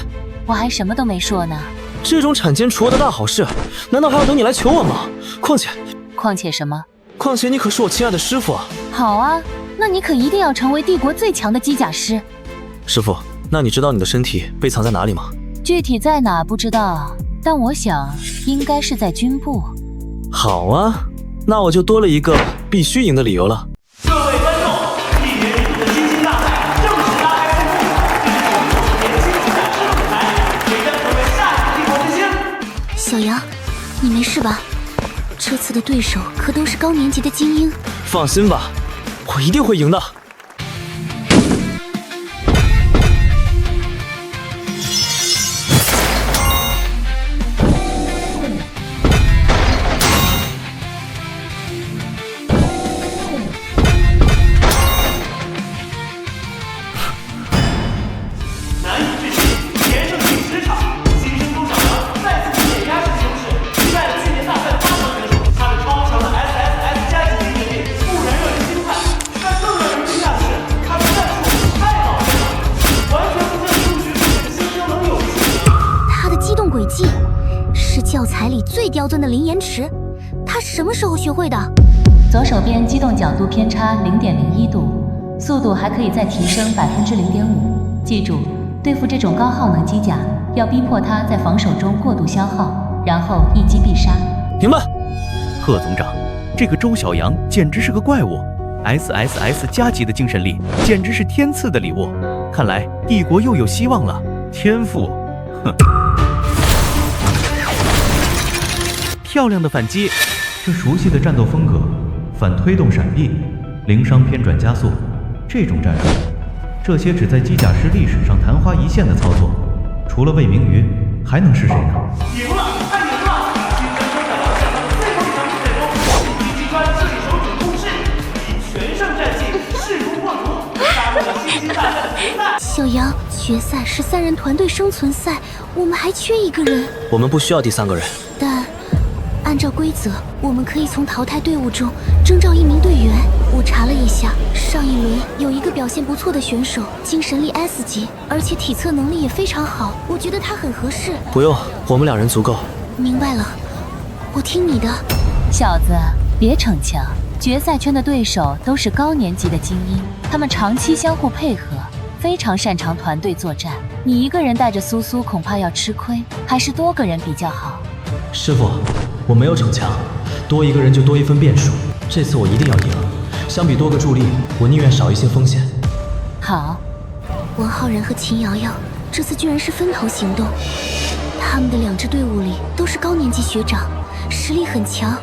我还什么都没说呢。这种铲奸除恶的大好事，难道还要等你来求我吗？况且什么？况且你可是我亲爱的师傅啊！好啊，那你可一定要成为帝国最强的机甲师。师傅，那你知道你的身体被藏在哪里吗？具体在哪不知道，但我想应该是在军部。好啊，那我就多了一个必须赢的理由了。各位观众，1年一度的新星大赛正式拉开序幕，年轻机甲师的舞台，谁将成为下一个帝国之星？小杨，你没事吧？这次的对手可都是高年级的精英。放心吧，我一定会赢的。最刁钻的灵岩池，他什么时候学会的？左手边机动角度偏差0.01度，速度还可以再提升0.5%。记住，对付这种高耗能机甲，要逼迫它在防守中过度消耗，然后一击必杀。明白。贺总长，这个周小阳简直是个怪物 ，SSS 加级的精神力简直是天赐的礼物。看来帝国又有希望了。天赋，哼。漂亮的反击，这熟悉的战斗风格，反推动闪避，零伤偏转加速，这种战术，这些只在机甲师历史上昙花一现的操作，除了魏明瑜，还能是谁呢？赢了，太赢了！新人周小阳想到最后一场比赛中，第一击穿射手主攻势，以全胜战绩势如破竹，杀入了星星大战的决赛。小杨，决赛是3人团队生存赛，我们还缺一个人。我们不需要第3个人，但按照规则，我们可以从淘汰队伍中征召1名队员。我查了一下，上一轮有一个表现不错的选手，精神力 S 级，而且体测能力也非常好，我觉得他很合适。不用，我们2人足够。明白了，我听你的。小子，别逞强，决赛圈的对手都是高年级的精英，他们长期相互配合，非常擅长团队作战。你一个人带着苏苏恐怕要吃亏，还是多个人比较好。师傅，我没有逞强，多一个人就多一分变数。这次我一定要赢，相比多个助力，我宁愿少一些风险。好。王浩然和秦瑶瑶这次居然是分头行动，他们的2支队伍里都是高年级学长，实力很强。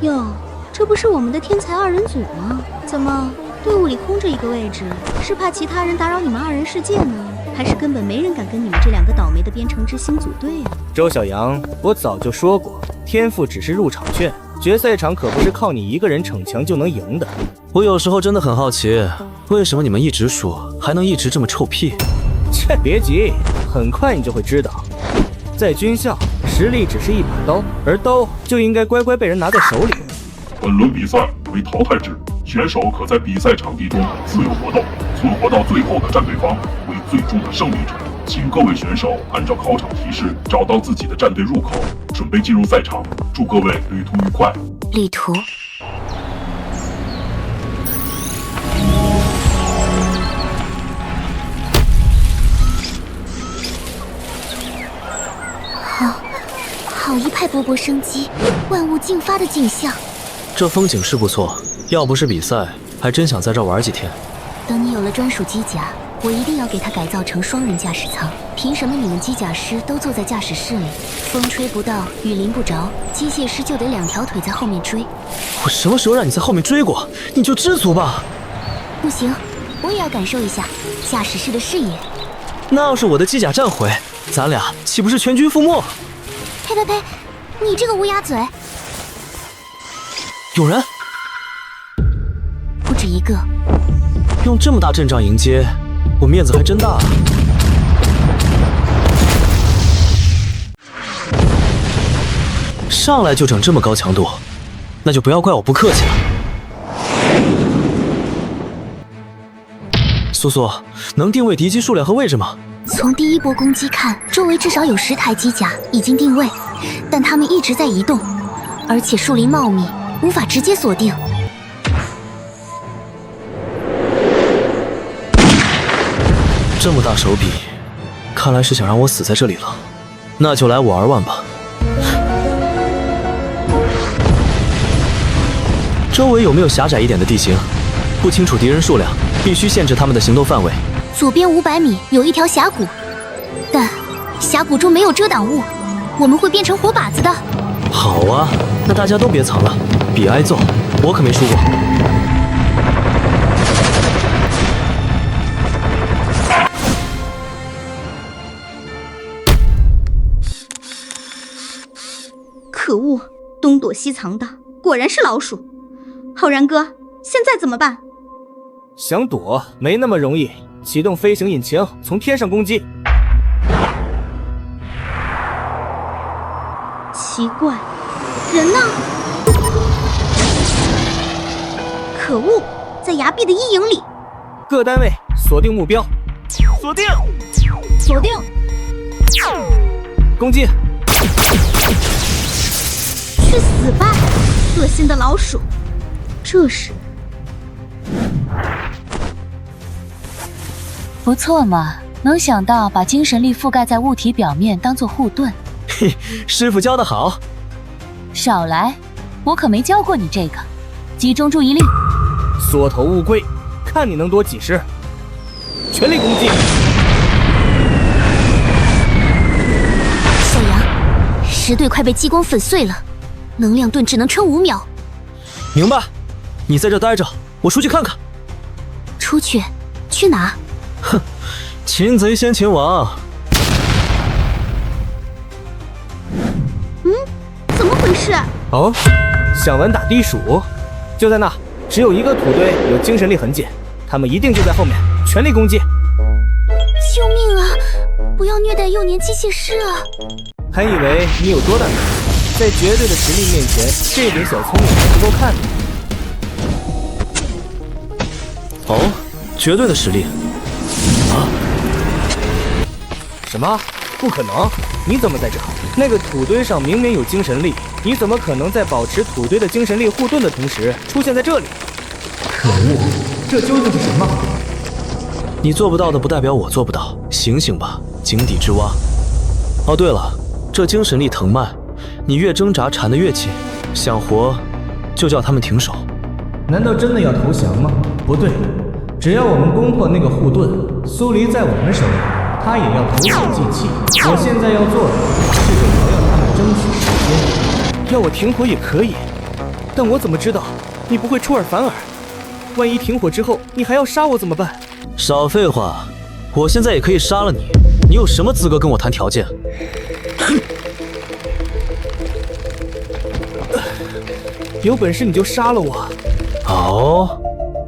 哟，这不是我们的天才2人组吗？怎么队伍里空着一个位置？是怕其他人打扰你们2人世界呢？还是根本没人敢跟你们这2个倒霉的编程之星组队啊？周小阳，我早就说过，天赋只是入场券，决赛场可不是靠你一个人逞强就能赢的。我有时候真的很好奇，为什么你们一直输，还能一直这么臭屁？切，别急，很快你就会知道。在军校，实力只是一把刀，而刀就应该乖乖被人拿在手里。本轮比赛为淘汰制，选手可在比赛场地中自由搏斗，存活到最后的战队方为最终的胜利者。请各位选手按照考场提示找到自己的战队入口，准备进入赛场。祝各位旅途愉快。旅途。好一派勃勃生机、万物竞发的景象。这风景是不错，要不是比赛，还真想在这玩几天。等你有了专属机甲，我一定要给它改造成双人驾驶舱。凭什么你们机甲师都坐在驾驶室里，风吹不到，雨淋不着，机械师就得2条腿在后面追？我什么时候让你在后面追过？你就知足吧。不行，我也要感受一下驾驶室的视野。那要是我的机甲战毁，咱俩岂不是全军覆没？呸呸呸！你这个乌鸦嘴！有人，不止一个。用这么大阵仗迎接，我面子还真大啊！上来就整这么高强度，那就不要怪我不客气了。苏苏，能定位敌机数量和位置吗？从第一波攻击看，周围至少有10台机甲已经定位，但他们一直在移动，而且树林茂密，无法直接锁定。这么大手笔，看来是想让我死在这里了。那就来我2万吧。周围有没有狭窄一点的地形？不清楚敌人数量，必须限制他们的行动范围。左边500米有一条峡谷，但峡谷中没有遮挡物，我们会变成活靶子的。好啊，那大家都别藏了，比挨揍，我可没输过。可恶，东躲西藏的，果然是老鼠。浩然哥，现在怎么办？想躲没那么容易。启动飞行引擎，从天上攻击。奇怪，人呢？可恶，在崖壁的阴影里。各单位锁定目标，锁定，锁定，攻击。去死吧，恶心的老鼠！这时，不错嘛，能想到把精神力覆盖在物体表面当做护盾。嘿，师傅教得好。少来，我可没教过你这个。集中注意力，缩头乌龟，看你能躲几时！全力攻击！小杨，石队快被激光粉碎了，能量盾只能撑5秒。明白，你在这待着，我出去看看。出去？去哪？哼，擒贼先擒王。怎么回事？哦，想玩打地鼠？就在那，只有一个土堆有精神力痕迹，他们一定就在后面，全力攻击！救命啊！不要虐待幼年机械师啊！还以为你有多大胆，在绝对的实力面前，这点小聪明还不够看的。哦，绝对的实力啊！什么？不可能！你怎么在这？那个土堆上明明有精神力，你怎么可能在保持土堆的精神力护盾的同时出现在这里？可恶，这究竟是什么？你做不到的不代表我做不到，醒醒吧，井底之蛙。哦，对了，这精神力藤蔓，你越挣扎缠得越紧，想活就叫他们停手。难道真的要投降吗？不对，只要我们攻破那个护盾，苏黎在我们手里，他也要投鼠忌器。我现在要做的是给瑶瑶他们争取时间。要我停火也可以，但我怎么知道你不会出尔反尔？万一停火之后你还要杀我怎么办？少废话，我现在也可以杀了你，你有什么资格跟我谈条件？有本事你就杀了我！哦，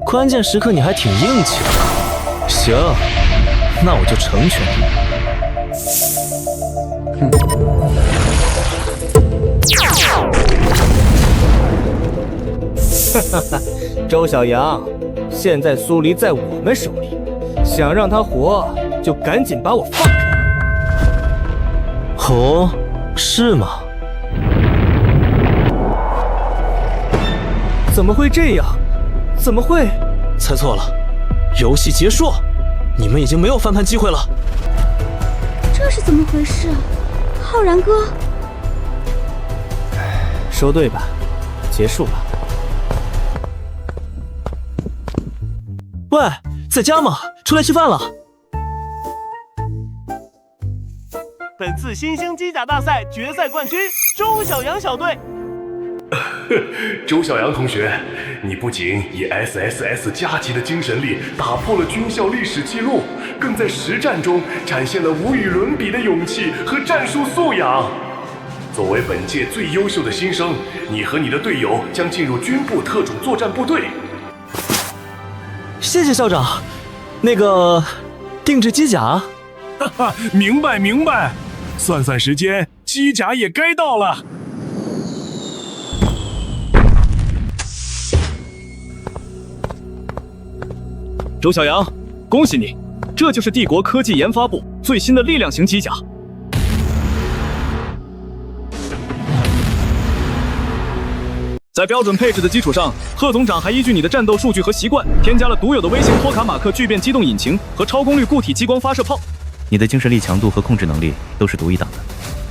关键时刻你还挺硬气的。行，那我就成全你。哈哈，周小阳，现在苏黎在我们手里，想让他活，就赶紧把我放开。哦，是吗？怎么会这样？怎么会？猜错了，游戏结束，你们已经没有翻盘机会了。这是怎么回事？浩然哥，说对吧？结束了。喂，在家吗？出来吃饭了。本次新兴机甲大赛决赛冠军周小阳小队。周小阳同学，你不仅以 SSS 加级的精神力打破了军校历史记录，更在实战中展现了无与伦比的勇气和战术素养。作为本届最优秀的新生，你和你的队友将进入军部特种作战部队。谢谢校长。那个，定制机甲。哈哈，明白明白。算算时间，机甲也该到了。周小阳，恭喜你，这就是帝国科技研发部最新的力量型机甲。在标准配置的基础上，贺总长还依据你的战斗数据和习惯，添加了独有的微型托卡马克聚变机动引擎和超功率固体激光发射炮。你的精神力强度和控制能力都是独一档的，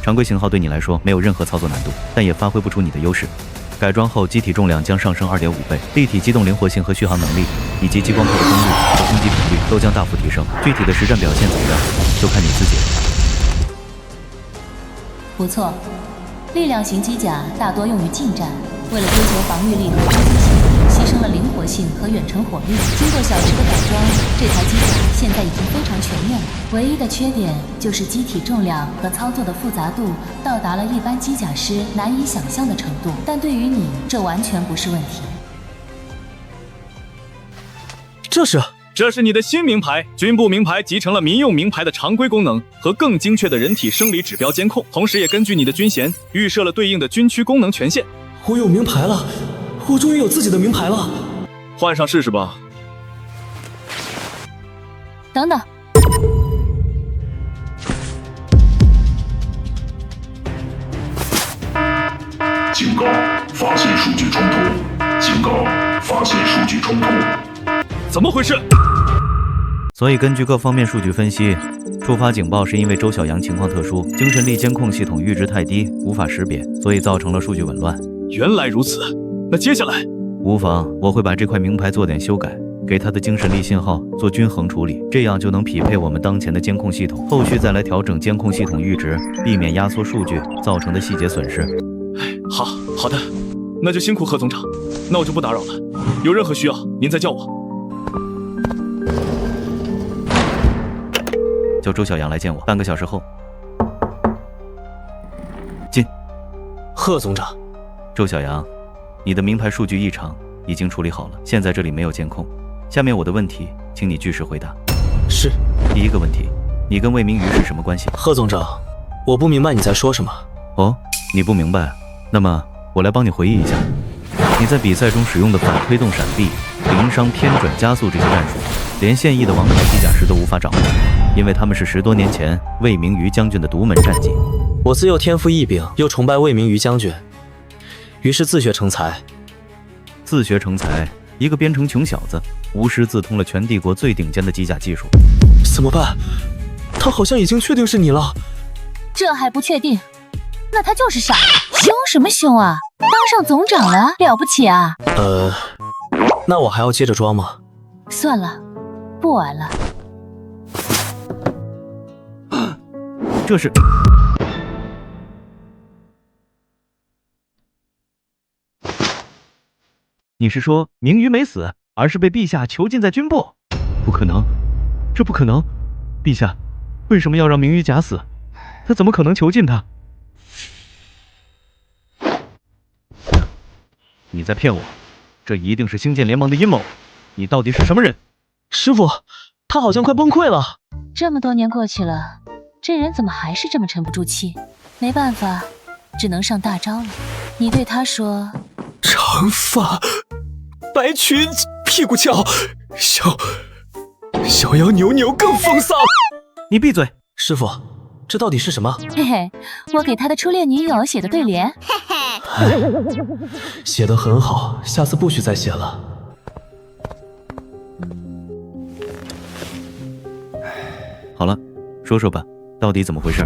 常规型号对你来说没有任何操作难度，但也发挥不出你的优势。改装后，机体重量将上升2.5倍，立体机动灵活性和续航能力，以及激光炮的功率和攻击频率都将大幅提升。具体的实战表现怎么样，就看你自己了。不错，力量型机甲大多用于近战，为了追求防御力和攻击性，牺牲了灵活性和远程火力。经过小池的改装，这台机甲现在已经非常全面了。唯一的缺点就是机体重量和操作的复杂度到达了一般机甲师难以想象的程度，但对于你，这完全不是问题。这是你的新名牌，军部名牌集成了民用名牌的常规功能和更精确的人体生理指标监控，同时也根据你的军衔预设了对应的军区功能权限。我有名牌了，我终于有自己的名牌了。换上试试吧。等等，警告，发现数据冲突。警告，发现数据冲突。怎么回事？所以根据各方面数据分析，触发警报是因为周小阳情况特殊，精神力监控系统阈值太低，无法识别，所以造成了数据紊乱。原来如此，那接下来？无妨，我会把这块名牌做点修改，给他的精神力信号做均衡处理，这样就能匹配我们当前的监控系统，后续再来调整监控系统阈值，避免压缩数据造成的细节损失。好的，那就辛苦贺总长，那我就不打扰了。有任何需要，您再叫我。叫周小阳来见我，半个小时后。进。贺总长，周小阳，你的名牌数据异常已经处理好了，现在这里没有监控。下面我的问题，请你据实回答。是。第一个问题，你跟魏明瑜是什么关系？贺总长，我不明白你在说什么。哦，你不明白？那么我来帮你回忆一下。你在比赛中使用的反推动闪避、零伤偏转加速这些战术，连现役的王牌机甲师都无法掌握，因为他们是10多年前魏明瑜将军的独门战技。我自幼天赋异禀，又崇拜魏明瑜将军，于是自学成才。自学成才，一个边城穷小子，无师自通了全帝国最顶尖的机甲技术。怎么办？他好像已经确定是你了。这还不确定？那他就是傻。凶什么凶啊？当上总长了，了不起啊？那我还要接着装吗？算了，不玩了。这是……你是说明瑜没死，而是被陛下囚禁在军部？不可能，这不可能！陛下，为什么要让明瑜假死？他怎么可能囚禁他？你在骗我，这一定是星舰联盟的阴谋。你到底是什么人？师傅，他好像快崩溃了。这么多年过去了，这人怎么还是这么沉不住气？没办法，只能上大招了。你对他说：长发，白裙，屁股翘，小羊扭扭更风骚。你闭嘴！师傅，这到底是什么？嘿嘿，我给他的初恋女友写的对联。写得很好，下次不许再写了。好了，说说吧，到底怎么回事？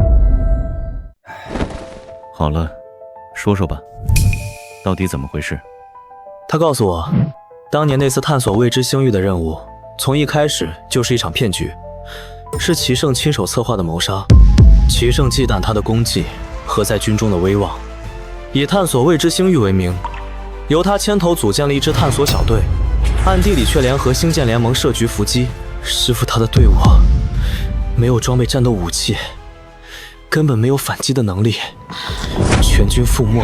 好了，说说吧，到底怎么回事？他告诉我，当年那次探索未知星域的任务，从一开始就是一场骗局，是齐胜亲手策划的谋杀。齐胜忌惮他的功绩和在军中的威望，以探索未知星域为名，由他牵头组建了一支探索小队，暗地里却联合星舰联盟设局伏击。师傅他的队伍没有装备战斗武器，根本没有反击的能力，全军覆没。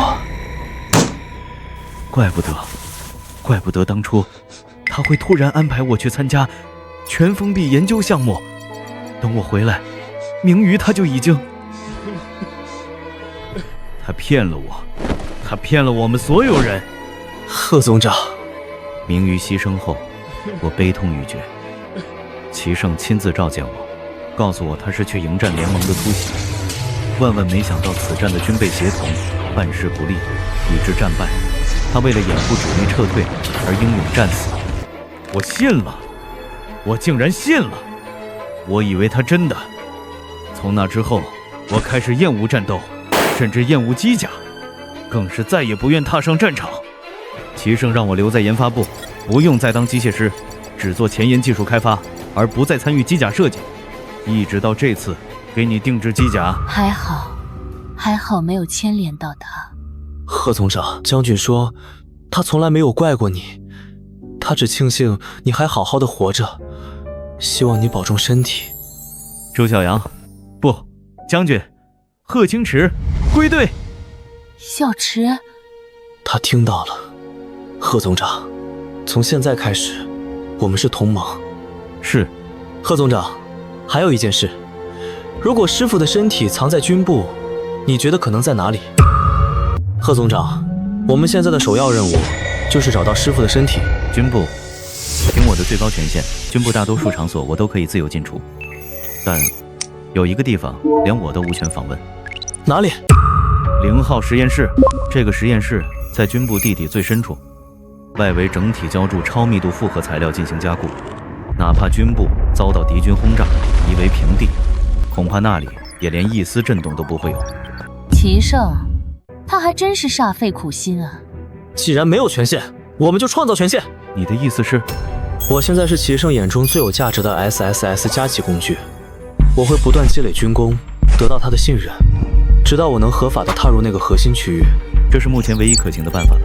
怪不得当初他会突然安排我去参加全封闭研究项目，等我回来，明瑜他就已经……他骗了我，他骗了我们所有人。贺总长，明瑜牺牲后，我悲痛欲绝。齐胜亲自召见我，告诉我他是去迎战联盟的突袭，万万没想到此战的军备协同办事不力，以致战败。他为了掩护主力撤退而英勇战死。我信了，我竟然信了。我以为他真的。从那之后，我开始厌恶战斗，甚至厌恶机甲，更是再也不愿踏上战场。齐胜让我留在研发部，不用再当机械师，只做前沿技术开发，而不再参与机甲设计。一直到这次给你定制机甲，还好没有牵连到他。贺总长，将军说他从来没有怪过你，他只庆幸你还好好的活着，希望你保重身体。周小阳，不，将军，贺清池归队。小池，他听到了。贺总长，从现在开始我们是同盟。是。贺总长，还有一件事，如果师傅的身体藏在军部，你觉得可能在哪里？贺总长，我们现在的首要任务就是找到师傅的身体。军部，凭我的最高权限，军部大多数场所我都可以自由进出，但有一个地方连我都无权访问。哪里？ 0号实验室，这个实验室在军部地底最深处，外围整体浇筑超密度复合材料进行加固，哪怕军部遭到敌军轰炸，夷为平地，恐怕那里也连一丝震动都不会有。齐胜，他还真是煞费苦心啊！既然没有权限，我们就创造权限。你的意思是？我现在是齐胜眼中最有价值的 SSS 加级工具，我会不断积累军功，得到他的信任，直到我能合法的踏入那个核心区域。这是目前唯一可行的办法了。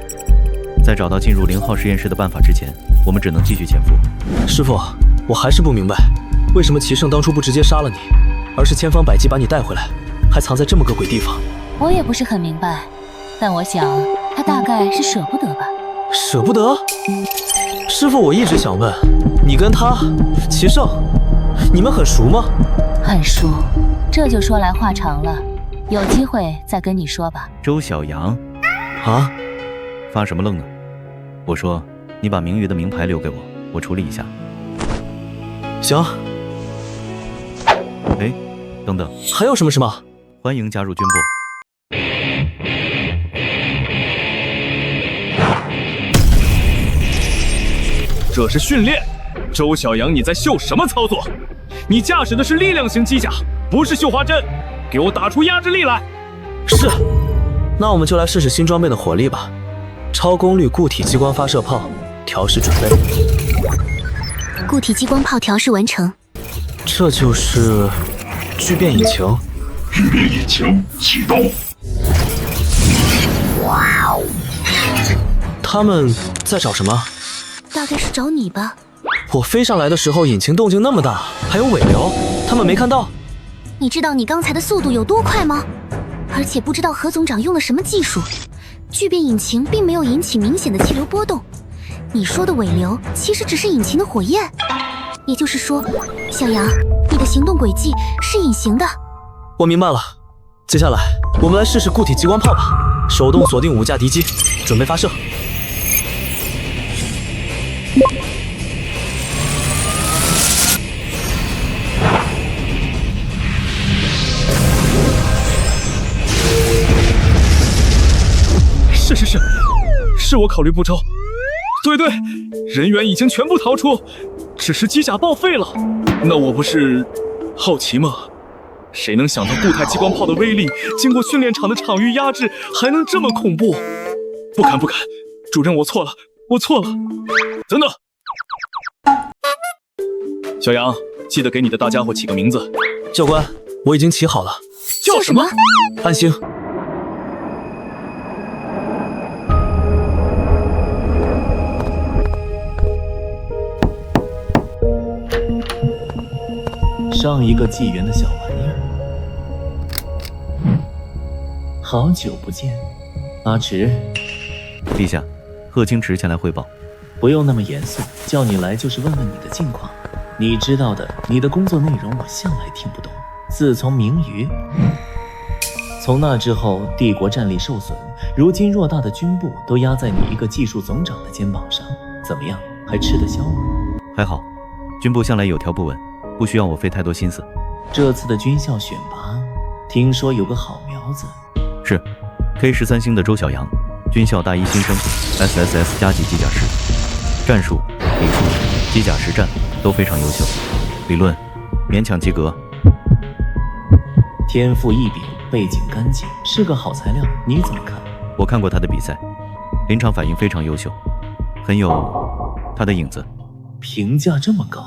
在找到进入0号实验室的办法之前，我们只能继续潜伏。师傅，我还是不明白，为什么齐胜当初不直接杀了你，而是千方百计把你带回来，还藏在这么个鬼地方？我也不是很明白，但我想他大概是舍不得吧。舍不得？师傅，我一直想问，你跟他齐胜，你们很熟吗？很熟，这就说来话长了，有机会再跟你说吧。周小阳，啊？发什么愣呢？我说，你把明宇的名牌留给我，我处理一下。行。哎，等等，还有什么事吗？欢迎加入军部。这是训练，周小阳，你在秀什么操作？你驾驶的是力量型机甲，不是绣花针，给我打出压制力来！是，那我们就来试试新装备的火力吧。超功率固体激光发射炮调试准备。固体激光炮调试完成。这就是聚变引擎。聚变引擎启动。他们在找什么？大概是找你吧。我飞上来的时候，引擎动静那么大，还有尾流，他们没看到。你知道你刚才的速度有多快吗？而且不知道何总长用了什么技术，聚变引擎并没有引起明显的气流波动。你说的尾流其实只是引擎的火焰。也就是说，小杨，你的行动轨迹是隐形的。我明白了。接下来我们来试试固体激光炮吧。手动锁定5架敌机，准备发射。是我考虑不周。对，人员已经全部逃出，只是机甲报废了。那我不是好奇吗？谁能想到固态激光炮的威力，经过训练场的场域压制，还能这么恐怖？不敢，主任，我错了。等等，小杨，记得给你的大家伙起个名字。教官，我已经起好了。叫什么？安星。上一个纪元的小玩意儿，好久不见，阿池。陛下，贺清池前来汇报。不用那么严肃，叫你来就是问问你的近况。你知道的，你的工作内容我向来听不懂。自从明鱼，从那之后，帝国战力受损，如今偌大的军部都压在你一个技术总长的肩膀上，怎么样，还吃得消吗？还好，军部向来有条不紊，不需要我费太多心思。这次的军校选拔，听说有个好苗子。是 K13星的周小阳，军校大一新生， SSS 加级机甲师，战术、理术、机甲实战都非常优秀，理论勉强及格。天赋异禀，背景干净，是个好材料，你怎么看？我看过他的比赛，临场反应非常优秀，很有他的影子。评价这么高，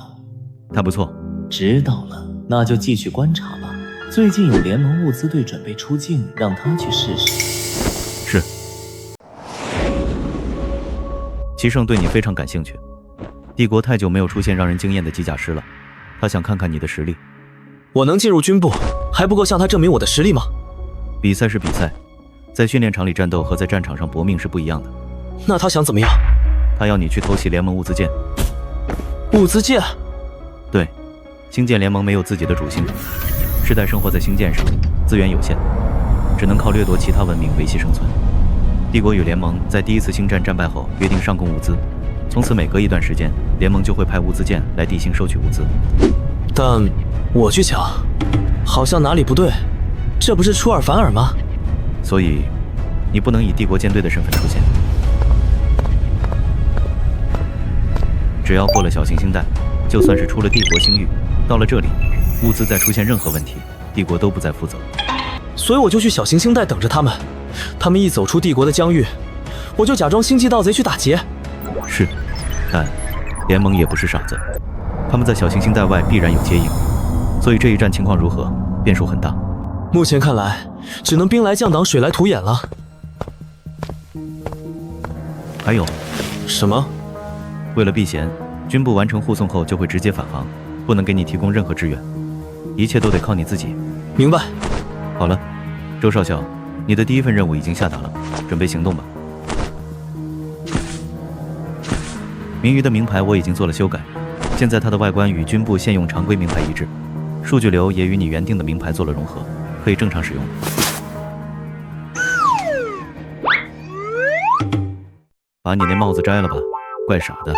他不错。知道了，那就继续观察吧。最近有联盟物资队准备出境，让他去试试。是。齐胜对你非常感兴趣，帝国太久没有出现让人惊艳的机甲师了，他想看看你的实力。我能进入军部，还不够向他证明我的实力吗？比赛是比赛，在训练场里战斗和在战场上搏命是不一样的。那他想怎么样？他要你去偷袭联盟物资舰。物资舰？对，星舰联盟没有自己的主星，世代生活在星舰上，资源有限，只能靠掠夺其他文明维系生存。帝国与联盟在第一次星战战败后约定上供物资，从此每隔一段时间，联盟就会派物资舰来地星收取物资。但我去抢，好像哪里不对，这不是出尔反尔吗？所以你不能以帝国舰队的身份出现。只要过了小行星带，就算是出了帝国星域，到了这里，物资再出现任何问题，帝国都不再负责。所以我就去小行星带等着他们，他们一走出帝国的疆域，我就假装星际盗贼去打劫。是，但联盟也不是傻子，他们在小行星带外必然有接应，所以这一战情况如何，变数很大。目前看来，只能兵来将挡，水来土掩了。还有，什么？为了避嫌，军部完成护送后就会直接返航，不能给你提供任何支援，一切都得靠你自己。明白。好了，周少校，你的第一份任务已经下达了，准备行动吧。明鱼的名牌我已经做了修改，现在它的外观与军部现用常规名牌一致，数据流也与你原定的名牌做了融合，可以正常使用。把你那帽子摘了吧，怪傻的。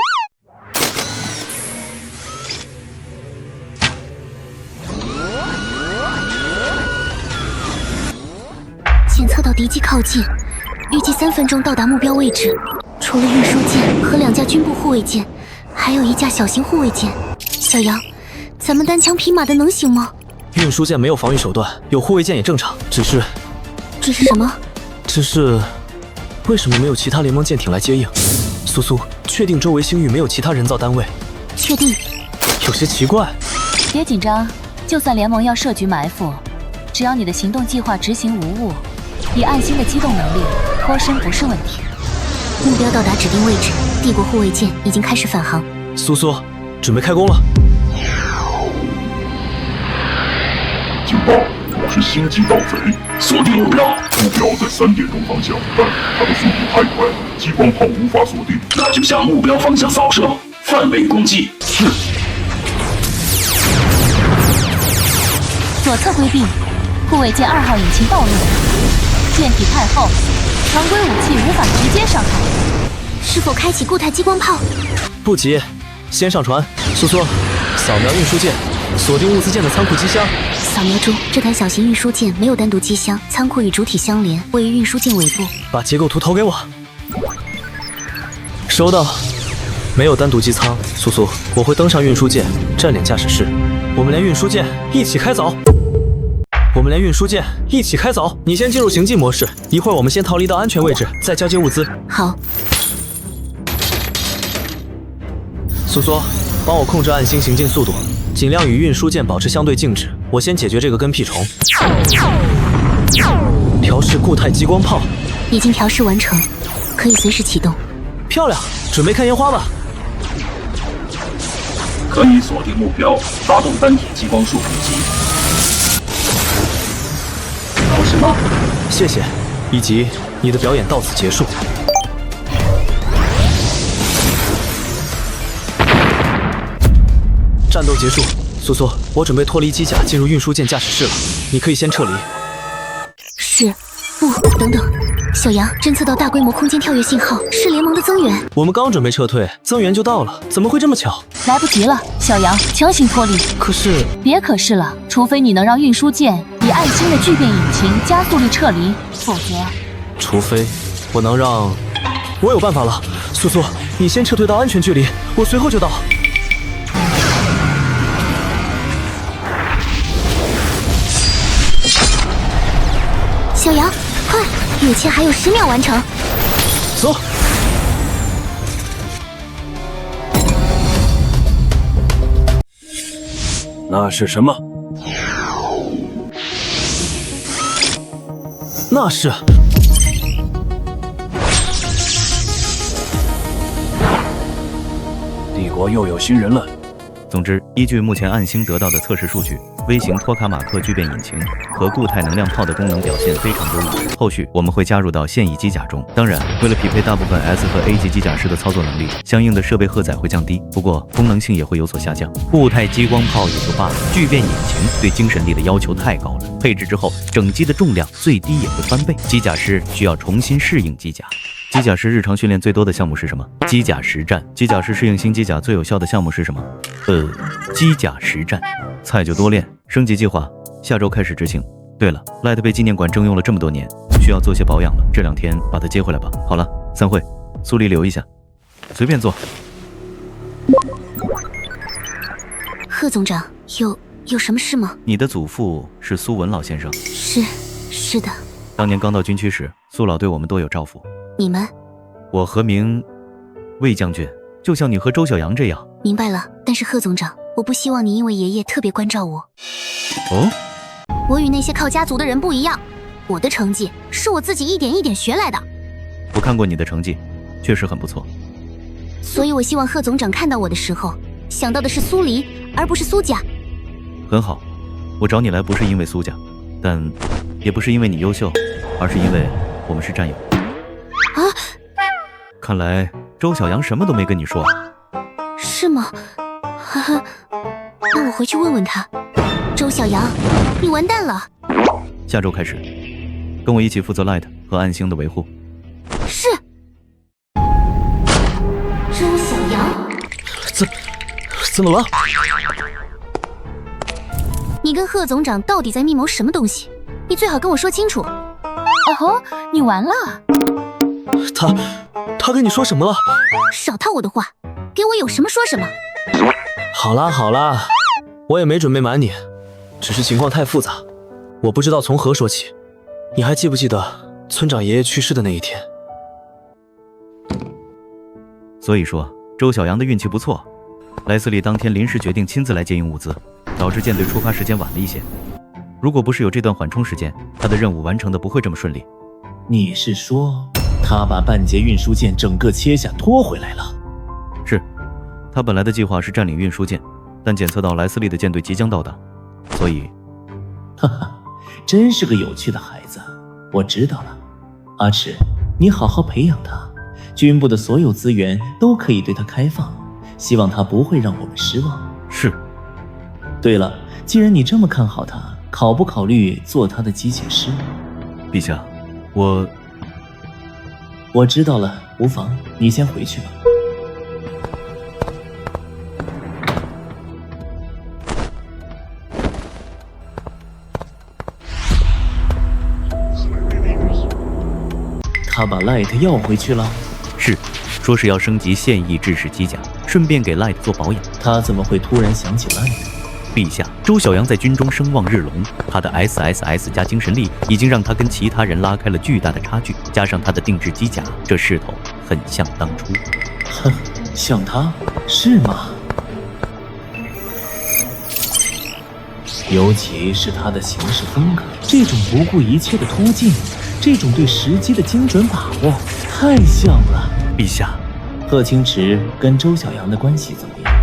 检测到敌机靠近，预计3分钟到达目标位置。除了运输舰和2架军部护卫舰，还有1架小型护卫舰。小杨，咱们单枪匹马的能行吗？运输舰没有防御手段，有护卫舰也正常，只是什么？只是为什么没有其他联盟舰艇来接应？苏苏，确定周围星域没有其他人造单位？确定。有些奇怪。别紧张，就算联盟要设局埋伏，只要你的行动计划执行无误，以暗星的机动能力脱身不是问题。目标到达指定位置，帝国护卫舰已经开始返航。苏苏，准备开工了。警报！我是星际盗贼，锁定目标。目标在3点钟方向，但它的速度太快了，激光炮无法锁定。那就向目标方向扫射，范围攻击。是。左侧规避，护卫舰2号引擎暴露，舰体太厚，常规武器无法直接伤害。是否开启固态激光炮？不急，先上船。苏苏，扫描运输舰，锁定物资舰的仓库机箱。扫描中，这台小型运输舰没有单独机箱，仓库与主体相连，位于运输舰尾部。把结构图投给我。收到。没有单独机舱，苏苏，我会登上运输舰，占领驾驶室。我们连运输舰一起开走。你先进入行进模式，一会儿我们先逃离到安全位置，再交接物资。好。苏苏，帮我控制暗星行进速度，尽量与运输舰保持相对静止。我先解决这个跟屁虫。调试固态激光炮，已经调试完成，可以随时启动。漂亮，准备看烟花吧。可以锁定目标，发动单体激光束攻击。搞什么？谢谢，以及你的表演到此结束。战斗结束，苏苏，我准备脱离机甲进入运输舰驾驶室了，你可以先撤离。是，不，等等，小杨，侦测到大规模空间跳跃信号，是联盟的增援。我们刚准备撤退，增援就到了，怎么会这么巧？来不及了，小杨，强行脱离。可是，别可是了，除非你能让运输舰以暗星的聚变引擎加速力撤离，否则……除非我能让……我有办法了，苏苏，你先撤退到安全距离，我随后就到。小杨，快！友情还有10秒完成。走。那是什么？那是……帝国又有新人了。总之，依据目前暗星得到的测试数据，微型托卡马克聚变引擎和固态能量炮的功能表现非常优异。后续我们会加入到现役机甲中。当然，为了匹配大部分 S 和 A 级机甲师的操作能力，相应的设备荷载会降低，不过功能性也会有所下降。固态激光炮也就罢了，聚变引擎对精神力的要求太高了。配置之后，整机的重量最低也会翻倍，机甲师需要重新适应机甲。机甲师日常训练最多的项目是什么？机甲实战。机甲师适应新机甲最有效的项目是什么？机甲实战。菜就多练。升级计划下周开始执行。对了，Light 贝纪念馆征用了这么多年，需需要做些保养了，这2天把他接回来吧。好了，散会。苏黎留一下，随便坐。贺总长，有什么事吗？你的祖父是苏文老先生？是的。当年刚到军区时，苏老对我们多有照顾。你们？我和魏将军，就像你和周小阳这样。明白了，但是贺总长，我不希望你因为爷爷特别关照我。哦？我与那些靠家族的人不一样，我的成绩是我自己一点一点学来的。我看过你的成绩，确实很不错。所以我希望贺总长看到我的时候，想到的是苏黎，而不是苏家。很好，我找你来不是因为苏家，但也不是因为你优秀，而是因为我们是战友。啊！看来周小阳什么都没跟你说。是吗？哈哈，那我回去问问他。周小阳，你完蛋了！下周开始，跟我一起负责 Light 和暗星的维护。是。周小阳，怎么了？你跟贺总长到底在密谋什么东西？你最好跟我说清楚。哦吼，你完了！他跟你说什么了？少套我的话，给我有什么说什么。好啦，我也没准备瞒你，只是情况太复杂，我不知道从何说起。你还记不记得村长爷爷去世的那一天？所以说，周小阳的运气不错。莱斯利当天临时决定亲自来接应物资，导致舰队出发时间晚了一些。如果不是有这段缓冲时间，他的任务完成的不会这么顺利。你是说，他把半截运输舰整个切下拖回来了？是，他本来的计划是占领运输舰，但检测到莱斯利的舰队即将到达，所以……哈哈，真是个有趣的孩子。我知道了，阿赤，你好好培养他，军部的所有资源都可以对他开放，希望他不会让我们失望。是。对了，既然你这么看好他，考不考虑做他的机械师？陛下，我知道了，无妨，你先回去吧。他把 Light 要回去了？是，说是要升级现役制式机甲，顺便给 Light 做保养。他怎么会突然想起 Light？陛下，周小阳在军中声望日隆，他的 SSS 加精神力已经让他跟其他人拉开了巨大的差距，加上他的定制机甲，这势头很像当初。哼，像他是吗？尤其是他的行事风格，这种不顾一切的突进，这种对时机的精准把握，太像了。陛下，贺清池跟周小阳的关系怎么样？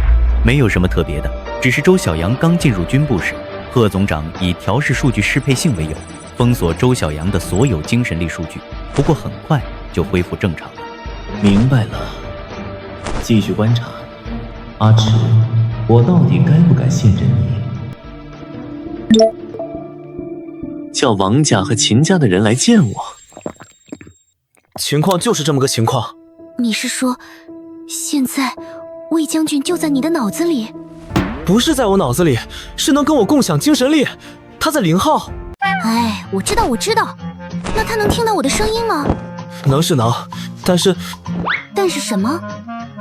没有什么特别的，只是周小阳刚进入军部时，贺总长以调试数据适配性为由，封锁周小阳的所有精神力数据，不过很快就恢复正常了。明白了，继续观察。阿赤，我到底该不该信任你？叫王家和秦家的人来见我。情况就是这么个情况。你是说，现在魏将军就在你的脑子里？不是在我脑子里，是能跟我共享精神力。他在0号。哎，我知道。那他能听到我的声音吗？能是能，但是什么？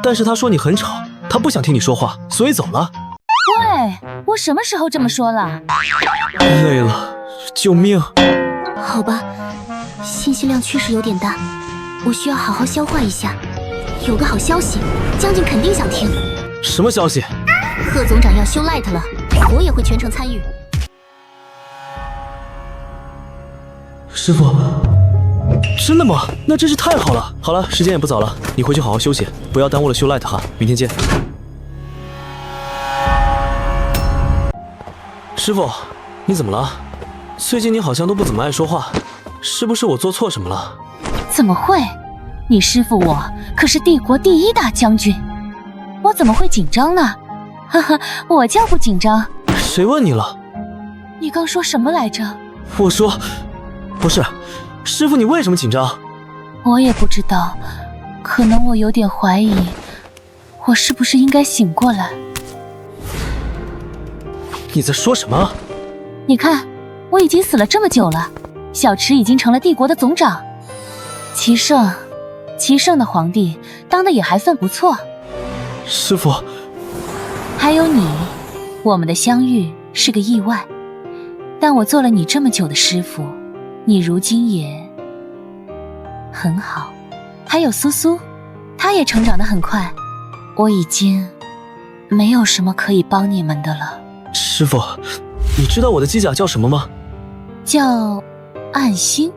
但是他说你很吵，他不想听你说话，所以走了。喂，我什么时候这么说了？累了，救命！好吧，信息量确实有点大，我需要好好消化一下。有个好消息，将军肯定想听。什么消息？贺总长要修 Light 了，我也会全程参与。师傅，真的吗？那真是太好了。好了，时间也不早了，你回去好好休息，不要耽误了修 Light 哈。明天见。师傅，你怎么了？最近你好像都不怎么爱说话，是不是我做错什么了？怎么会？你师父我可是帝国第1大将军，我怎么会紧张呢？哈哈，我叫不紧张。谁问你了？你刚说什么来着？我说，不是，师傅你为什么紧张？我也不知道，可能我有点怀疑，我是不是应该醒过来？你在说什么？你看，我已经死了这么久了，小池已经成了帝国的总长。齐圣的皇帝当的也还算不错。师父，还有你，我们的相遇是个意外，但我做了你这么久的师父，你如今也很好。还有苏苏，她也成长得很快，我已经没有什么可以帮你们的了。师父，你知道我的机甲叫什么吗？叫暗星。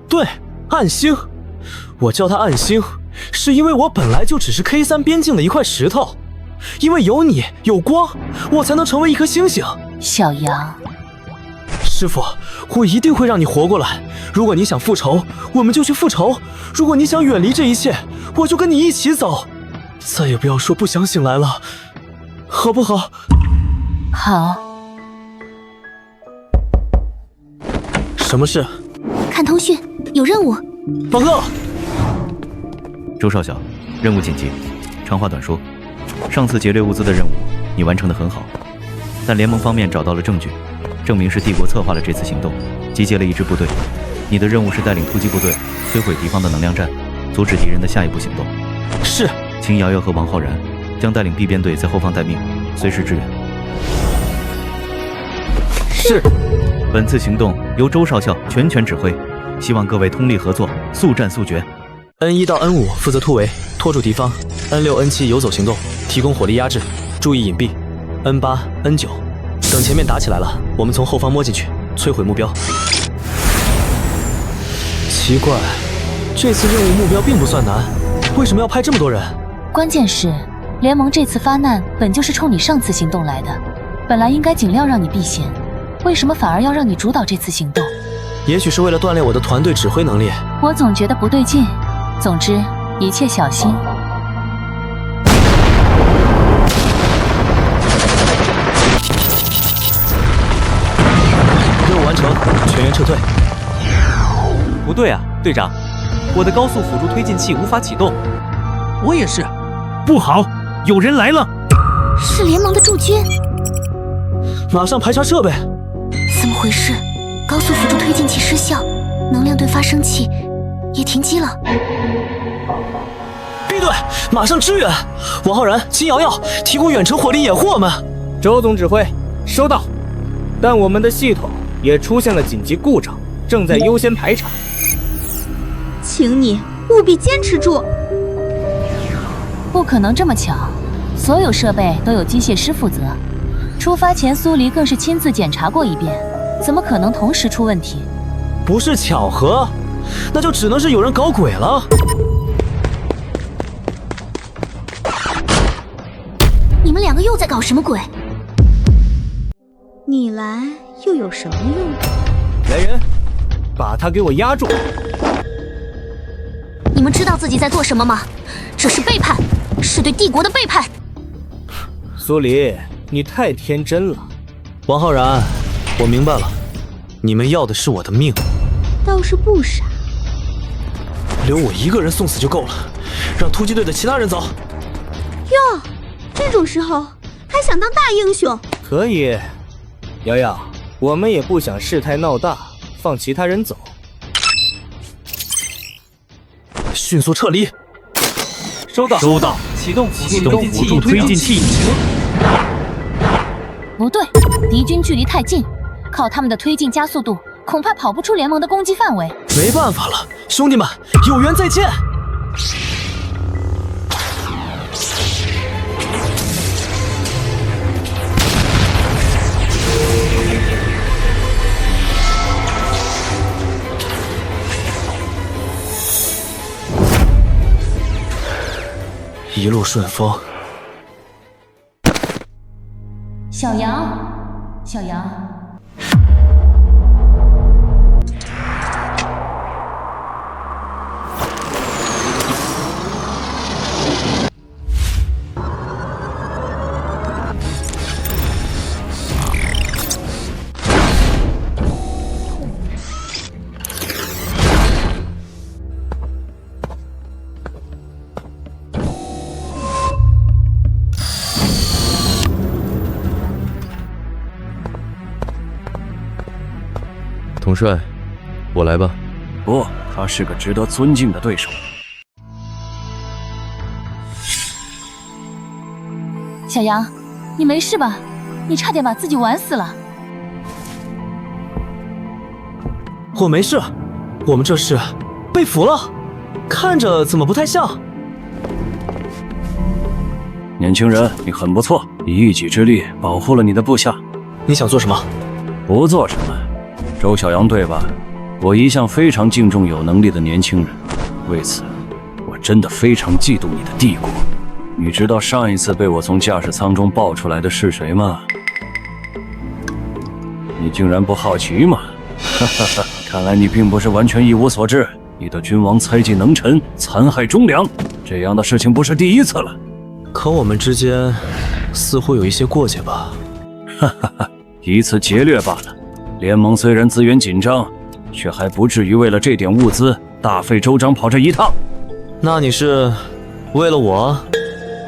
对，暗星。我叫它暗星，是因为我本来就只是 K3 边境的一块石头，因为有你有光，我才能成为一颗星星。小杨，师父，我一定会让你活过来。如果你想复仇，我们就去复仇；如果你想远离这一切，我就跟你一起走。再也不要说不想醒来了，好不好？好。什么事？看通讯，有任务。报告。周少校，任务紧急。长话短说，上次劫掠物资的任务你完成得很好，但联盟方面找到了证据，证明是帝国策划了这次行动，集结了一支部队。你的任务是带领突击部队摧毁敌方的能量站，阻止敌人的下一步行动。是。请瑶瑶和王浩然将带领 B 编队在后方待命，随时支援。是。本次行动由周少校全权指挥，希望各位通力合作，速战速决。N1 到 N5 负责突围，拖住敌方。N6、N7 游走行动，提供火力压制，注意隐蔽。N8、N9 等前面打起来了，我们从后方摸进去，摧毁目标。奇怪，这次任务目标并不算难，为什么要派这么多人？关键是联盟这次发难本就是冲你上次行动来的，本来应该尽量让你避嫌，为什么反而要让你主导这次行动？也许是为了锻炼我的团队指挥能力。我总觉得不对劲。总之，一切小心。任务完成，全员撤退。不对啊，队长，我的高速辅助推进器无法启动。我也是。不好，有人来了！是联盟的驻军。马上排查设备。怎么回事？高速辅助推进器失效，能量对发生器也停机了。B 队，马上支援！王浩然、秦瑶瑶提供远程火力掩护我们。周总指挥，收到。但我们的系统也出现了紧急故障，正在优先排查。请你务必坚持住。不可能这么巧，所有设备都有机械师负责。出发前，苏黎更是亲自检查过一遍，怎么可能同时出问题？不是巧合，那就只能是有人搞鬼了。你们两个又在搞什么鬼？你来又有什么用？来人，把他给我压住！你们知道自己在做什么吗？这是背叛，是对帝国的背叛。苏黎，你太天真了。王浩然，我明白了，你们要的是我的命。倒是不傻。留我一个人送死就够了，让突击队的其他人走。哟，这种时候还想当大英雄？可以，瑶瑶，我们也不想事态闹大，放其他人走。迅速撤离。收到。收到。启动辅助推进器。不对，敌军距离太近，靠他们的推进加速度，恐怕跑不出联盟的攻击范围。没办法了，兄弟们，有缘再见。一路顺风。小杨，小杨。统帅，我来吧。不，他是个值得尊敬的对手。小杨，你没事吧？你差点把自己玩死了。我没事，我们这是被俘了，看着怎么不太像？年轻人，你很不错，以一己之力保护了你的部下。你想做什么？不做什么。周小阳对吧？我一向非常敬重有能力的年轻人，为此，我真的非常嫉妒你的帝国。你知道上一次被我从驾驶舱中抱出来的是谁吗？你竟然不好奇吗？哈哈哈，看来你并不是完全一无所知。你的君王猜忌能臣，残害忠良，这样的事情不是第一次了。可我们之间似乎有一些过节吧？哈哈哈，一次劫掠罢了。联盟虽然资源紧张，却还不至于为了这点物资大费周章跑这一趟。那你是为了我？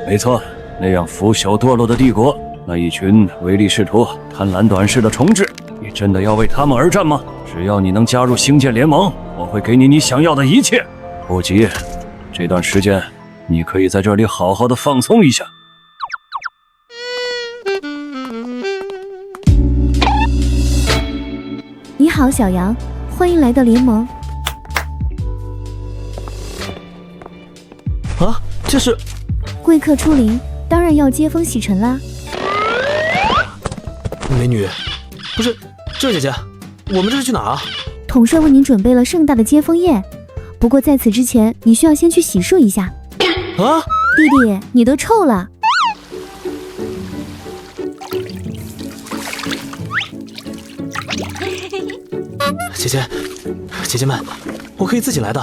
没错，那样腐朽堕落的帝国，那一群唯利是图、贪婪短视的虫豸，你真的要为他们而战吗？只要你能加入星舰联盟，我会给你你想要的一切。不急，这段时间你可以在这里好好的放松一下。你好，小杨，欢迎来到联盟。啊，这是贵客出临，当然要接风洗尘啦。美女，不是，这姐姐，我们这是去哪儿啊？统帅为您准备了盛大的接风宴，不过在此之前，你需要先去洗漱一下。啊，弟弟，你都臭了。姐姐们，我可以自己来的。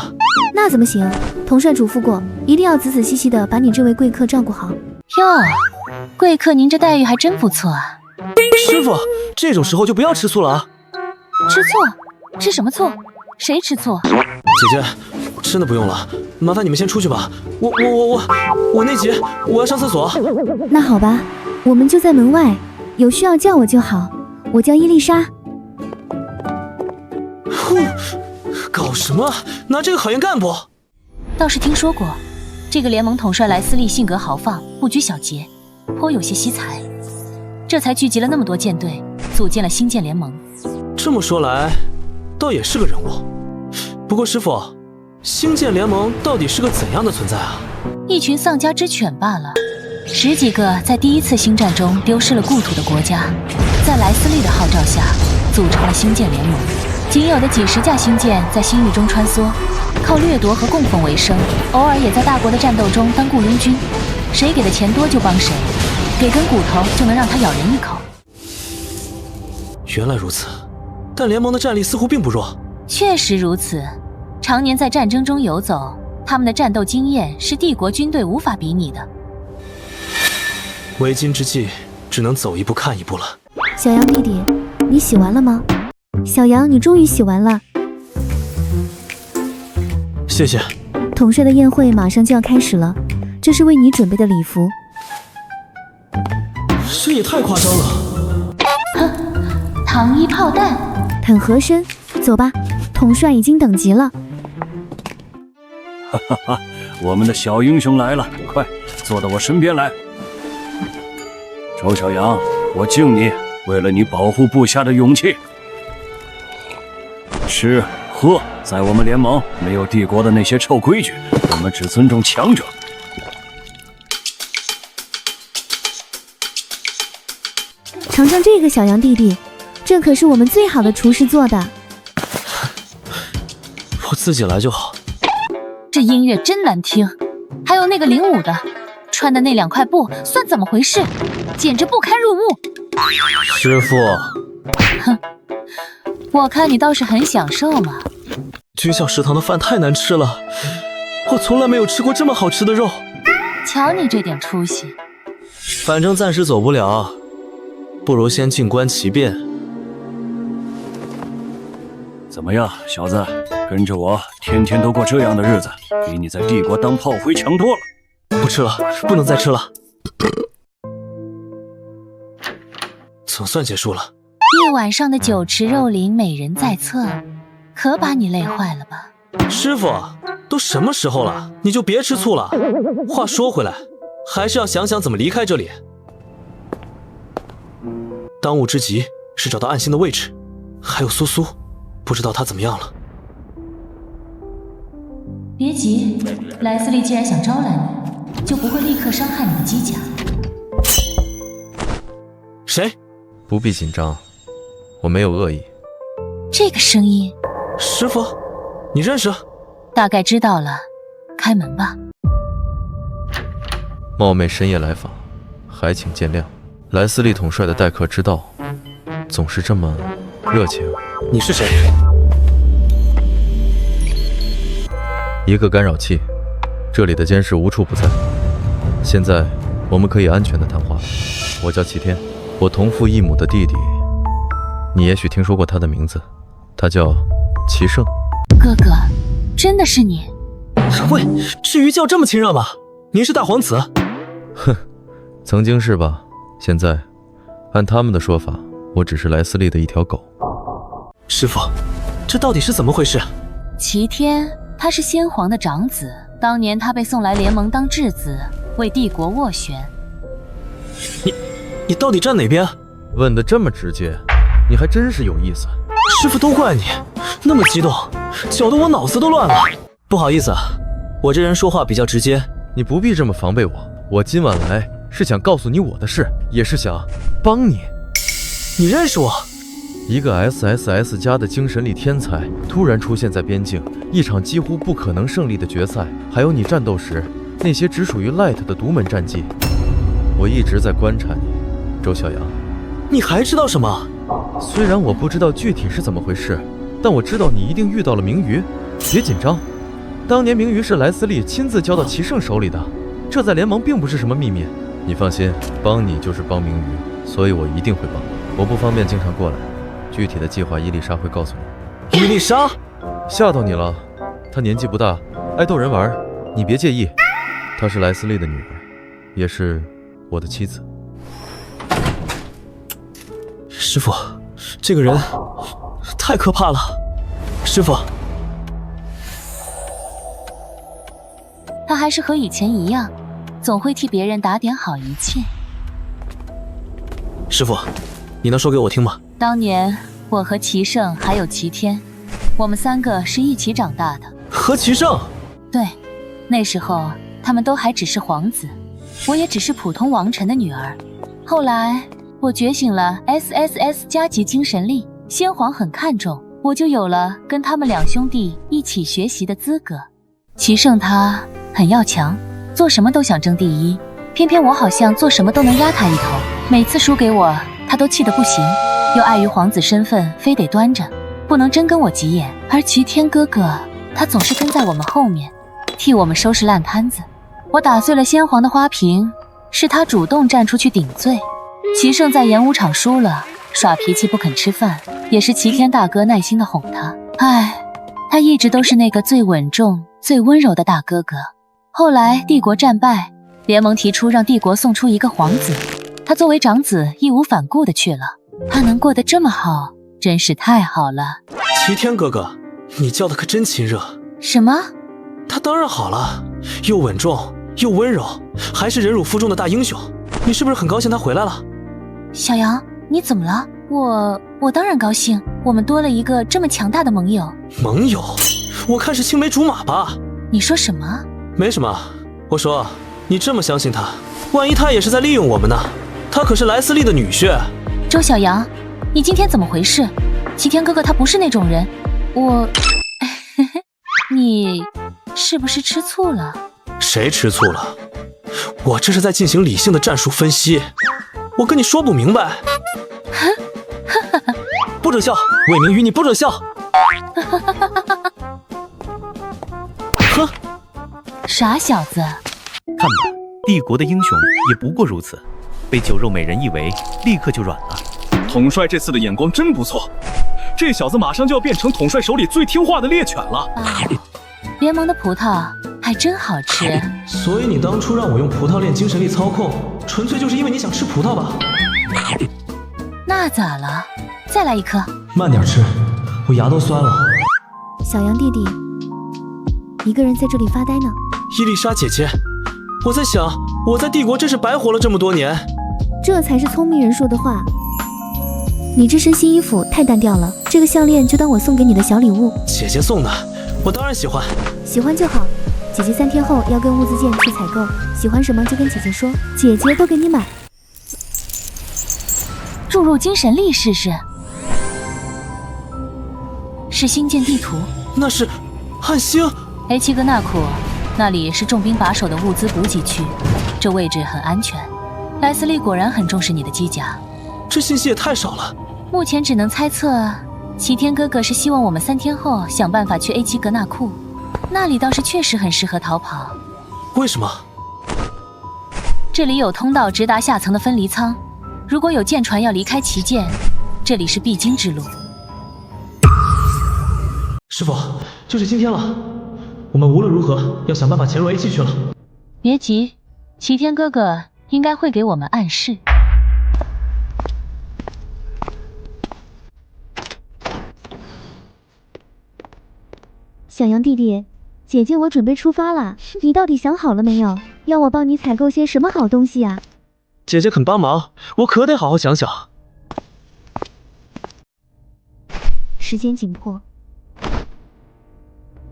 那怎么行？统帅嘱咐过，一定要仔仔细细的把你这位贵客照顾好。哟，贵客您这待遇还真不错啊。师傅，这种时候就不要吃醋了啊。吃醋？吃什么醋？谁吃醋？姐姐，真的不用了，麻烦你们先出去吧。我内急，我要上厕所。那好吧，我们就在门外，有需要叫我就好。我叫伊丽莎。搞什么？拿这个考验干部？倒是听说过，这个联盟统帅莱斯利性格豪放，不拘小节，颇有些惜才，这才聚集了那么多舰队，组建了星舰联盟。这么说来，倒也是个人物。不过师傅，星舰联盟到底是个怎样的存在啊？一群丧家之犬罢了。10几个在第一次星战中丢失了故土的国家，在莱斯利的号召下，组成了星舰联盟。仅有的几十架星舰在星域中穿梭，靠掠夺和供奉为生，偶尔也在大国的战斗中当雇佣军，谁给的钱多就帮谁，给根骨头就能让他咬人一口。原来如此，但联盟的战力似乎并不弱。确实如此，常年在战争中游走，他们的战斗经验是帝国军队无法比拟的。为今之计，只能走一步看一步了。小杨弟弟，你洗完了吗？小杨，你终于洗完了。谢谢。统帅的宴会马上就要开始了，这是为你准备的礼服。这也太夸张了。哼，糖衣炮弹，很合身。走吧，统帅已经等急了。哈哈哈，我们的小英雄来了，快坐到我身边来。周小阳，我敬你，为了你保护部下的勇气。吃喝，在我们联盟没有帝国的那些臭规矩，我们只尊重强者。尝尝这个，小杨弟弟，这可是我们最好的厨师做的。我自己来就好。这音乐真难听，还有那个领舞的，穿的那2块布算怎么回事？简直不堪入目。师傅，哼，我看你倒是很享受嘛。军校食堂的饭太难吃了，我从来没有吃过这么好吃的肉。瞧你这点出息。反正暂时走不了，不如先静观其变。怎么样，小子，跟着我，天天都过这样的日子，比你在帝国当炮灰强多了。不吃了，不能再吃了。总算结束了。一晚上的酒池肉林，美人在侧。可把你累坏了吧？师傅，都什么时候了，你就别吃醋了。话说回来，还是要想想怎么离开这里。当务之急是找到暗星的位置，还有苏苏，不知道他怎么样了。别急，莱斯利既然想招揽你，就不会立刻伤害你的机甲。谁？不必紧张，我没有恶意。这个声音，师傅，你认识？大概知道了，开门吧。冒昧深夜来访，还请见谅。莱斯利统帅的待客之道，总是这么热情。你是谁？一个干扰器，这里的监视无处不在。现在我们可以安全的谈话。我叫齐天，我同父异母的弟弟，你也许听说过他的名字，他叫齐胜。哥哥，真的是你？喂，至于叫这么亲热吗？您是大皇子？哼，曾经是吧？现在，按他们的说法，我只是莱斯利的一条狗。师傅，这到底是怎么回事？齐天，他是先皇的长子，当年他被送来联盟当质子，为帝国斡旋。你到底站哪边？问得这么直接，你还真是有意思。师傅都怪你，那么激动，搅得我脑子都乱了。不好意思，我这人说话比较直接。你不必这么防备我，我今晚来是想告诉你我的事，也是想帮你。你认识我？一个 SSS 家的精神力天才突然出现在边境，一场几乎不可能胜利的决赛，还有你战斗时那些只属于 Light 的独门战绩。我一直在观察你，周小阳。你还知道什么？虽然我不知道具体是怎么回事，但我知道你一定遇到了明鱼。别紧张，当年明鱼是莱斯利亲自交到齐胜手里的，这在联盟并不是什么秘密。你放心，帮你就是帮明鱼，所以我一定会帮。我不方便经常过来，具体的计划伊丽莎会告诉你。伊丽莎？吓到你了？她年纪不大，爱逗人玩，你别介意。她是莱斯利的女儿，也是我的妻子。师傅，这个人太可怕了。师傅，他还是和以前一样，总会替别人打点好一切。师傅，你能说给我听吗？当年我和齐胜还有齐天，我们三个是一起长大的。和齐胜？对，那时候他们都还只是皇子，我也只是普通王臣的女儿。后来我觉醒了 SSS 加级精神力，先皇很看重，我就有了跟他们两兄弟一起学习的资格。齐胜他很要强，做什么都想争第一，偏偏我好像做什么都能压他一头，每次输给我他都气得不行，又碍于皇子身份非得端着，不能真跟我急眼。而齐天哥哥他总是跟在我们后面，替我们收拾烂摊子。我打碎了先皇的花瓶，是他主动站出去顶罪。齐胜在演武场输了，耍脾气不肯吃饭，也是齐天大哥耐心的哄他。唉，他一直都是那个最稳重最温柔的大哥哥。后来帝国战败，联盟提出让帝国送出一个皇子，他作为长子义无反顾的去了。他能过得这么好，真是太好了。齐天哥哥，你叫的可真亲热。什么？他当然好了，又稳重又温柔，还是忍辱负重的大英雄。你是不是很高兴他回来了？小杨，你怎么了？我当然高兴，我们多了一个这么强大的盟友。盟友？我看是青梅竹马吧。你说什么？没什么，我说你这么相信他，万一他也是在利用我们呢？他可是莱斯利的女婿。周小杨，你今天怎么回事？齐天哥哥他不是那种人，你是不是吃醋了？谁吃醋了？我这是在进行理性的战术分析，我跟你说不明白。不准笑，魏明宇，你不准笑。哼，傻小子。看吧，帝国的英雄也不过如此，被酒肉美人一围，立刻就软了。统帅这次的眼光真不错，这小子马上就要变成统帅手里最听话的猎犬了。联盟的葡萄还真好吃。所以你当初让我用葡萄练精神力操控，纯粹就是因为你想吃葡萄吧？那咋了？再来一颗。慢点吃，我牙都酸了。小羊弟弟，一个人在这里发呆呢。伊丽莎姐姐，我在想，我在帝国真是白活了这么多年。这才是聪明人说的话。你这身新衣服太单调了，这个项链就当我送给你的小礼物。姐姐送的，我当然喜欢。喜欢就好。姐姐3天后要跟物资店去采购，喜欢什么就跟姐姐说，姐姐都给你买。注入精神力试试。是星舰地图，那是汉星。埃奇格纳库，那里是重兵把守的物资补给区，这位置很安全。莱斯利果然很重视你的机甲。这信息也太少了。目前只能猜测，齐天哥哥是希望我们3天后想办法去埃奇格纳库。那里倒是确实很适合逃跑。为什么？这里有通道直达下层的分离舱，如果有舰船要离开旗舰，这里是必经之路。师傅，就是今天了，我们无论如何要想办法潜入 A 区去了。别急，齐天哥哥应该会给我们暗示。小羊弟弟，姐姐我准备出发了，你到底想好了没有？要我帮你采购些什么好东西啊？姐姐肯帮忙，我可得好好想想。时间紧迫，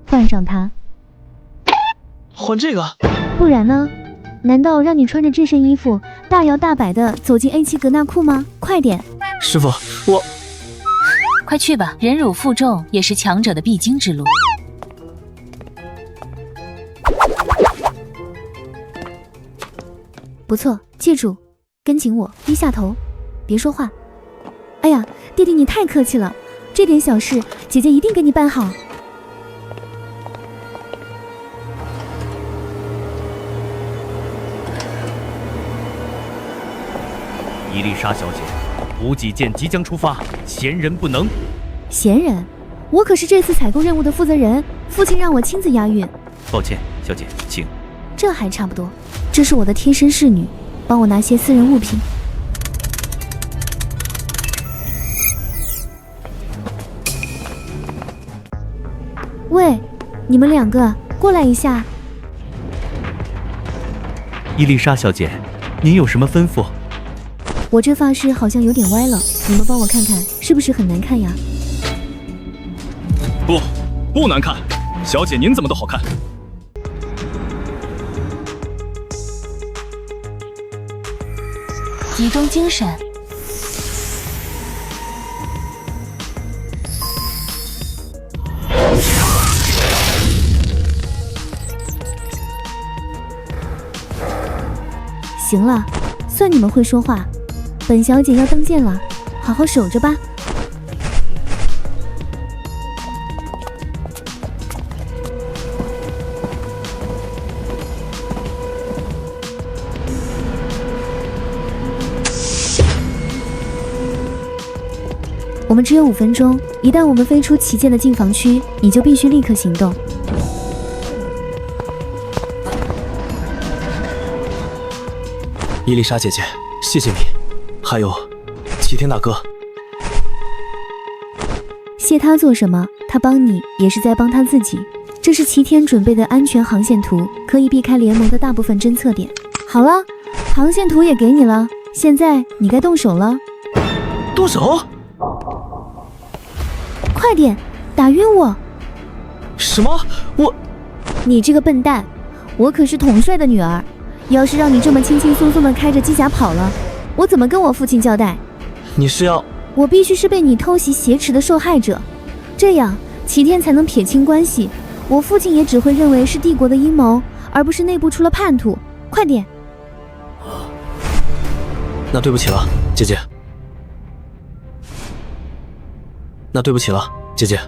换上它。换这个？不然呢？难道让你穿着这身衣服大摇大摆地走进 A 奇格纳库吗？快点！师傅，我……快去吧，忍辱负重也是强者的必经之路。不错，记住，跟紧我，低下头，别说话。哎呀，弟弟你太客气了，这点小事姐姐一定给你办好。伊丽莎小姐，补给舰即将出发，闲人不能。闲人？我可是这次采购任务的负责人，父亲让我亲自押运。抱歉，小姐，请。这还差不多，这是我的贴身侍女，帮我拿些私人物品。喂，你们2个过来一下。伊丽莎小姐，您有什么吩咐？我这发饰好像有点歪了，你们帮我看看，是不是很难看呀？不难看，小姐您怎么都好看。集中精神。行了，算你们会说话。本小姐要登舰了，好好守着吧。我们只有5分钟，一旦我们飞出旗舰的进防区，你就必须立刻行动。伊丽莎姐姐，谢谢你，还有齐天大哥。谢他做什么？他帮你也是在帮他自己。这是齐天准备的安全航线图，可以避开联盟的大部分侦测点。好了，航线图也给你了，现在你该动手了。动手？快点，打晕我！什么？你这个笨蛋，我可是统帅的女儿，要是让你这么轻轻松松的开着机甲跑了，我怎么跟我父亲交代？你是要……我必须是被你偷袭挟持的受害者，这样齐天才能撇清关系，我父亲也只会认为是帝国的阴谋，而不是内部出了叛徒。快点！那对不起了，姐姐。那对不起了，姐姐。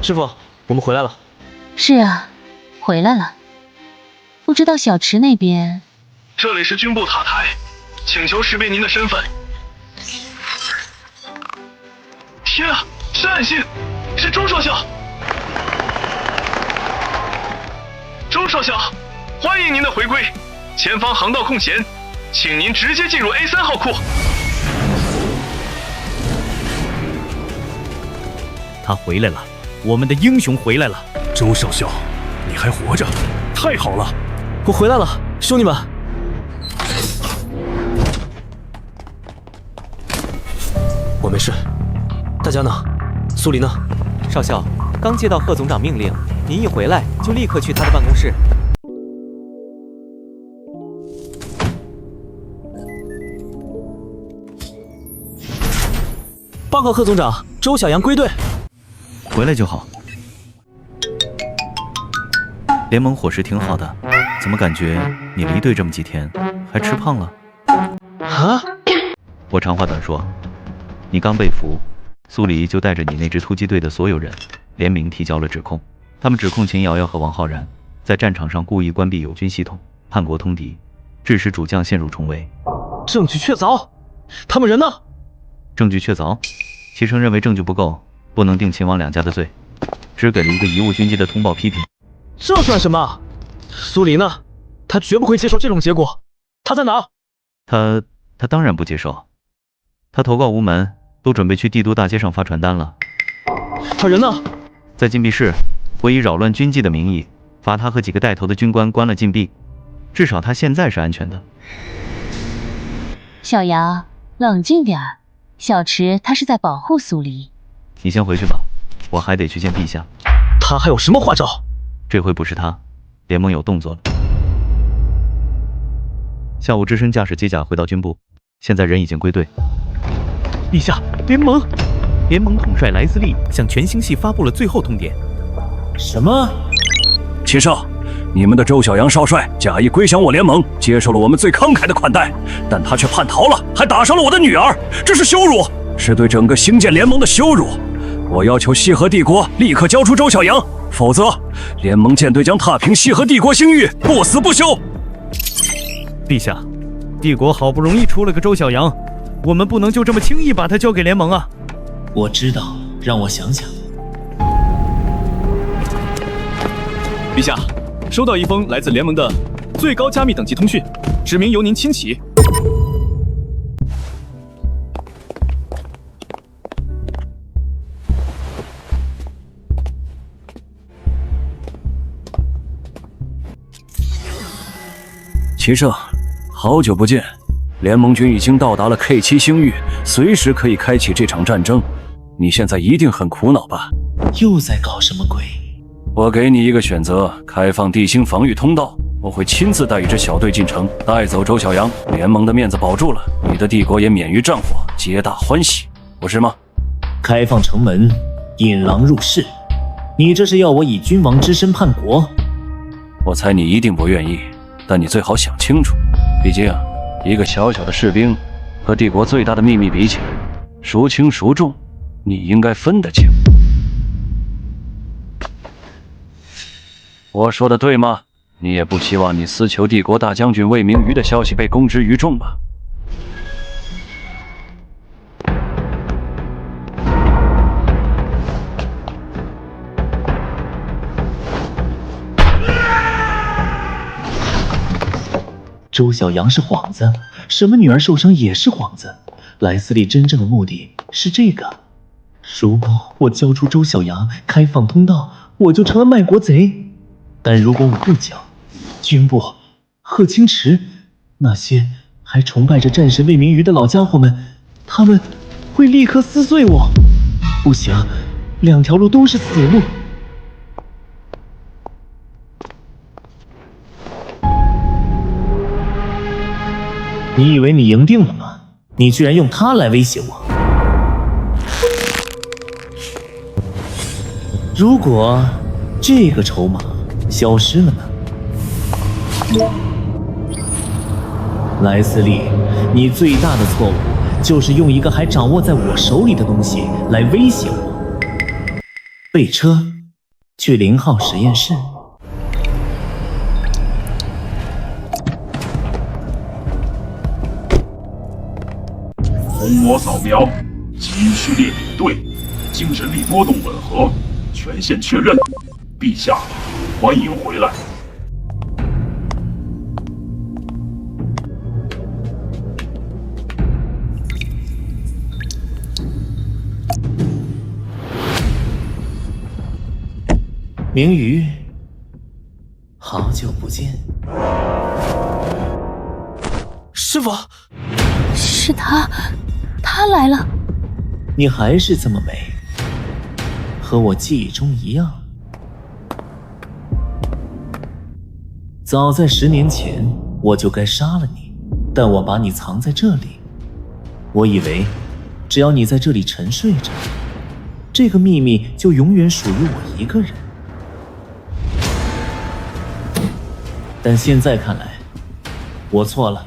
师傅，我们回来了。是啊，回来了。不知道小池那边……这里是军部塔台，请求识别您的身份。天啊，是暗信，是周少校。周少校，欢迎您的回归。前方航道空闲，请您直接进入 A3号库。他回来了，我们的英雄回来了。周少校，你还活着，太好了！我回来了，兄弟们。我没事，大家呢？苏黎呢？少校，刚接到贺总长命令，您一回来就立刻去他的办公室。报告贺总长，周小阳归队，回来就好。联盟伙食挺好的，怎么感觉你离队这么几天还吃胖了？啊？我长话短说，你刚被俘，苏黎就带着你那支突击队的所有人联名提交了指控，他们指控秦瑶瑶和王浩然在战场上故意关闭友军系统，叛国通敌，致使主将陷入重围。证据确凿，他们人呢？证据确凿，齐生认为证据不够，不能定秦王两家的罪，只给了一个贻误军机的通报批评。这算什么？苏黎呢？他绝不会接受这种结果。他在哪？他当然不接受。他投告无门，都准备去帝都大街上发传单了。他人呢？在禁闭室，我以扰乱军纪的名义，罚他和几个带头的军官关了禁闭。至少他现在是安全的。小杨，冷静点儿。小池他是在保护苏黎。你先回去吧，我还得去见陛下。他还有什么花招？这回不是他，联盟有动作了。下午只身驾驶机甲回到军部，现在人已经归队。陛下，联盟统帅莱斯利向全星系发布了最后通牒。什么？秦少，你们的周小阳少帅假意归降我联盟，接受了我们最慷慨的款待，但他却叛逃了，还打伤了我的女儿，这是羞辱，是对整个星舰联盟的羞辱。我要求西河帝国立刻交出周小阳，否则联盟舰队将踏平西河帝国星域，不死不休。陛下，帝国好不容易出了个周小阳，我们不能就这么轻易把他交给联盟啊！我知道，让我想想。陛下，收到一封来自联盟的最高加密等级通讯，指明由您亲启。齐胜，好久不见。联盟军已经到达了 K7 星域，随时可以开启这场战争。你现在一定很苦恼吧？又在搞什么鬼？我给你一个选择，开放地心防御通道，我会亲自带一支小队进城，带走周小阳，联盟的面子保住了，你的帝国也免于战火，皆大欢喜，不是吗？开放城门，引狼入室，你这是要我以君王之身叛国？我猜你一定不愿意，但你最好想清楚，毕竟一个小小的士兵和帝国最大的秘密比起来，孰轻孰重，你应该分得清。我说的对吗？你也不期望你私求帝国大将军魏明瑜的消息被公之于众吧？周小阳是幌子，什么女儿受伤也是幌子。莱斯利真正的目的是这个。如果我交出周小阳，开放通道，我就成了卖国贼。但如果我不交，军部、贺清池那些还崇拜着战神魏明瑜的老家伙们，他们会立刻撕碎我。不行，两条路都是死路。你以为你赢定了吗？你居然用他来威胁我！如果这个筹码消失了呢？莱斯利，你最大的错误就是用一个还掌握在我手里的东西来威胁我。备车。去0号实验室。虹膜扫描，基因序列比对，精神力波动吻合，权限确认。陛下，欢迎回来。明瑜，好久不见。师傅，是他，他来了。你还是这么美，和我记忆中一样。早在10年前，我就该杀了你，但我把你藏在这里。我以为，只要你在这里沉睡着，这个秘密就永远属于我一个人。但现在看来，我错了。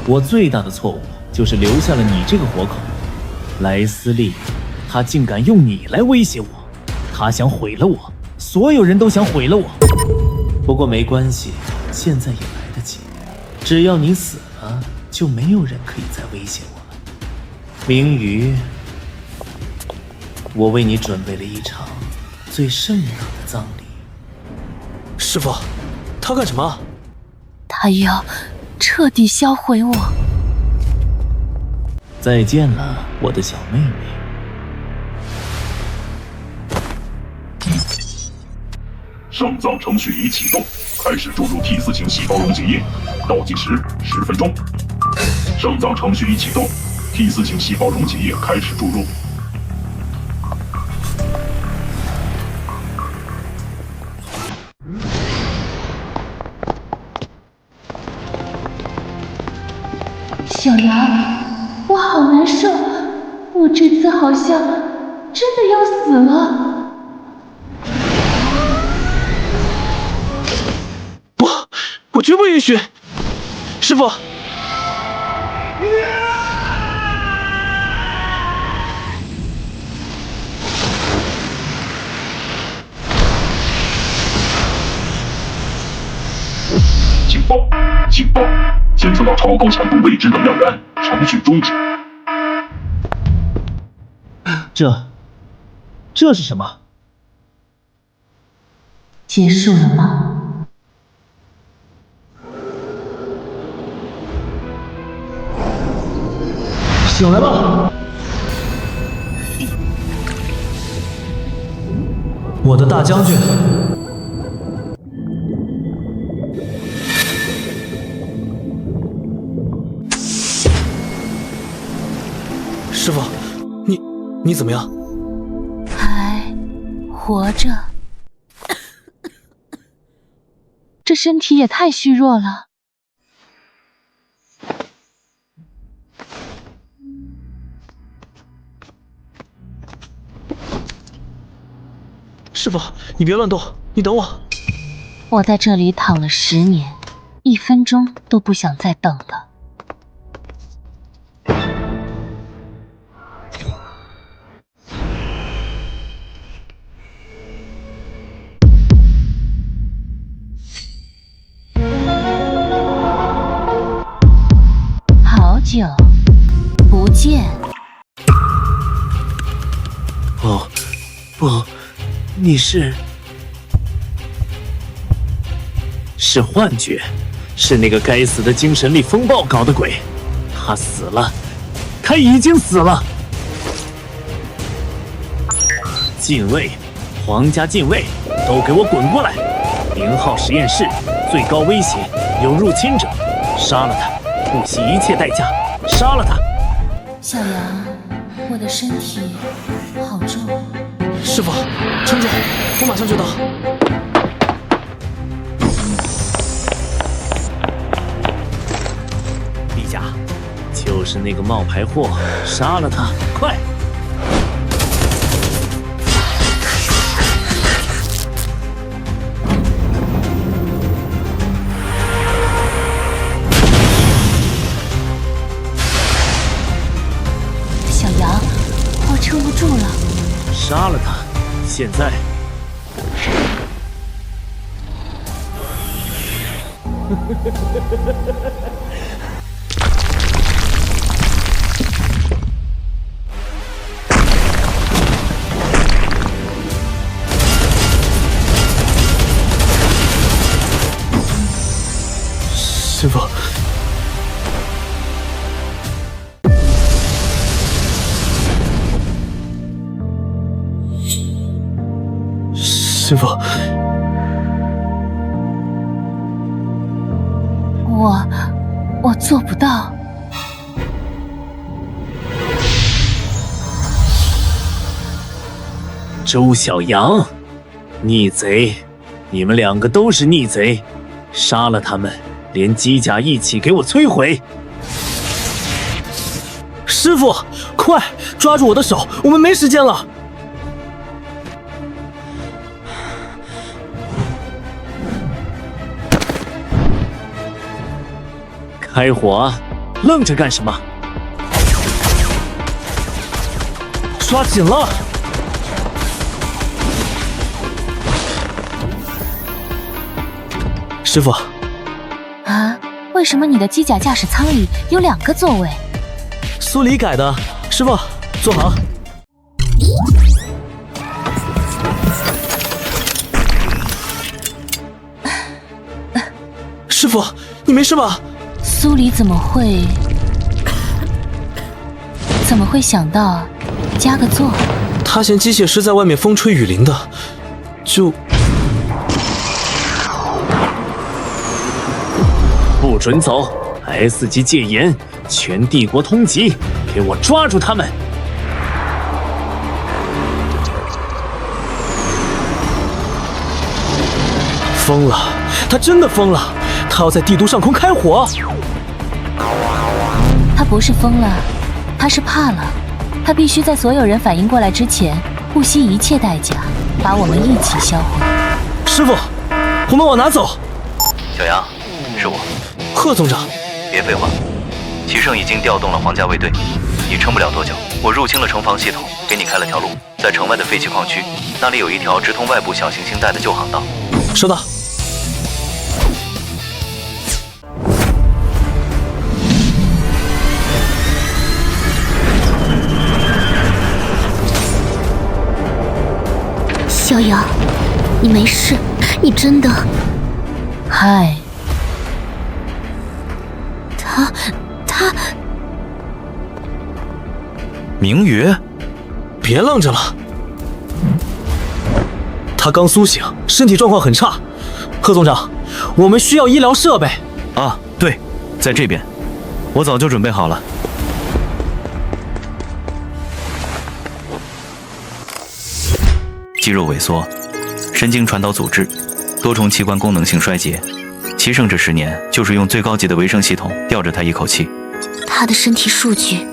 我最大的错误就是留下了你这个活口。莱斯利，他竟敢用你来威胁我，他想毁了我，所有人都想毁了我。不过没关系，现在也来得及。只要你死了，就没有人可以再威胁我了。明瑜，我为你准备了一场最盛大的葬礼。师傅，他干什么？他要彻底销毁我。再见了，我的小妹妹。上葬程序已启动，开始注入 T4型细胞溶解液，倒计时10分钟。上葬程序已启动 ，T4型细胞溶解液开始注入。小杨，我好难受，我这次好像真的要死了。不，我绝不允许！师傅，警报！警报！检测到超高强度未知能量源，程序终止。这是什么？结束了吗？醒来吧，我的大将军。师傅，你怎么样？还活着。这身体也太虚弱了。师傅，你别乱动，你等我。我在这里躺了10年，1分钟都不想再等了。好久不见。哦，不，你是幻觉，是那个该死的精神力风暴搞的鬼。他死了，他已经死了。禁卫，皇家禁卫，都给我滚过来！0号实验室，最高威胁，有入侵者，杀了他，不惜一切代价，杀了他！小杨，我的身体好重。师傅，撑住，我马上就到。陛下，就是那个冒牌货，杀了他，快！小杨，我撑不住了。杀了他！现在。师傅，师傅，我做不到。周小阳，逆贼！你们两个都是逆贼，杀了他们！连机甲一起给我摧毁！师傅，快抓住我的手，我们没时间了！开火啊！愣着干什么？抓紧了！师傅。啊，为什么你的机甲驾驶舱里有2个座位？苏黎改的，师傅，坐好。师傅，你没事吧？苏黎怎么会想到加个座？他嫌机械师在外面风吹雨淋的，就。不准走 ！S 级戒严，全帝国通缉，给我抓住他们！疯了，他真的疯了，他要在帝都上空开火。他不是疯了，他是怕了，他必须在所有人反应过来之前，不惜一切代价把我们一起销毁。师傅，我们往哪走？小杨，是我。贺总长，别废话，齐胜已经调动了皇家卫队，你撑不了多久。我入侵了城防系统，给你开了条路，在城外的废弃矿区，那里有一条直通外部小行星带的旧航道。收到。小杨，你没事？你真的？嗨。他，明宇，别愣着了。他刚苏醒，身体状况很差。贺总长，我们需要医疗设备。啊，对，在这边，我早就准备好了。肌肉萎缩，神经传导阻滞，多重器官功能性衰竭。齐胜这10年就是用最高级的维生系统吊着他一口气。他的身体数据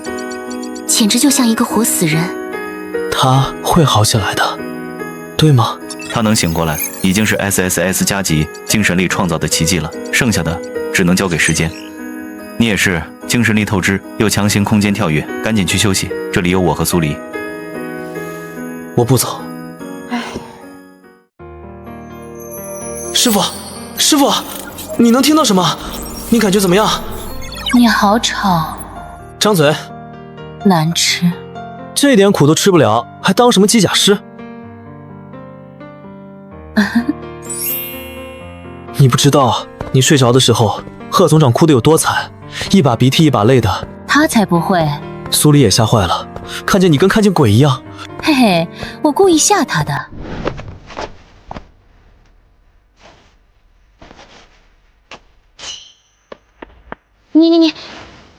简直就像一个活死人。他会好起来的，对吗？他能醒过来，已经是 SSS 加级精神力创造的奇迹了，剩下的只能交给时间。你也是精神力透支，又强行空间跳跃，赶紧去休息，这里有我和苏黎。我不走。师傅，师傅，你能听到什么？你感觉怎么样？你好吵。张嘴。难吃。这点苦都吃不了，还当什么机甲师？你不知道，你睡着的时候，贺总长哭得有多惨，一把鼻涕一把泪的。他才不会。苏黎也吓坏了，看见你跟看见鬼一样。嘿嘿，我故意吓他的。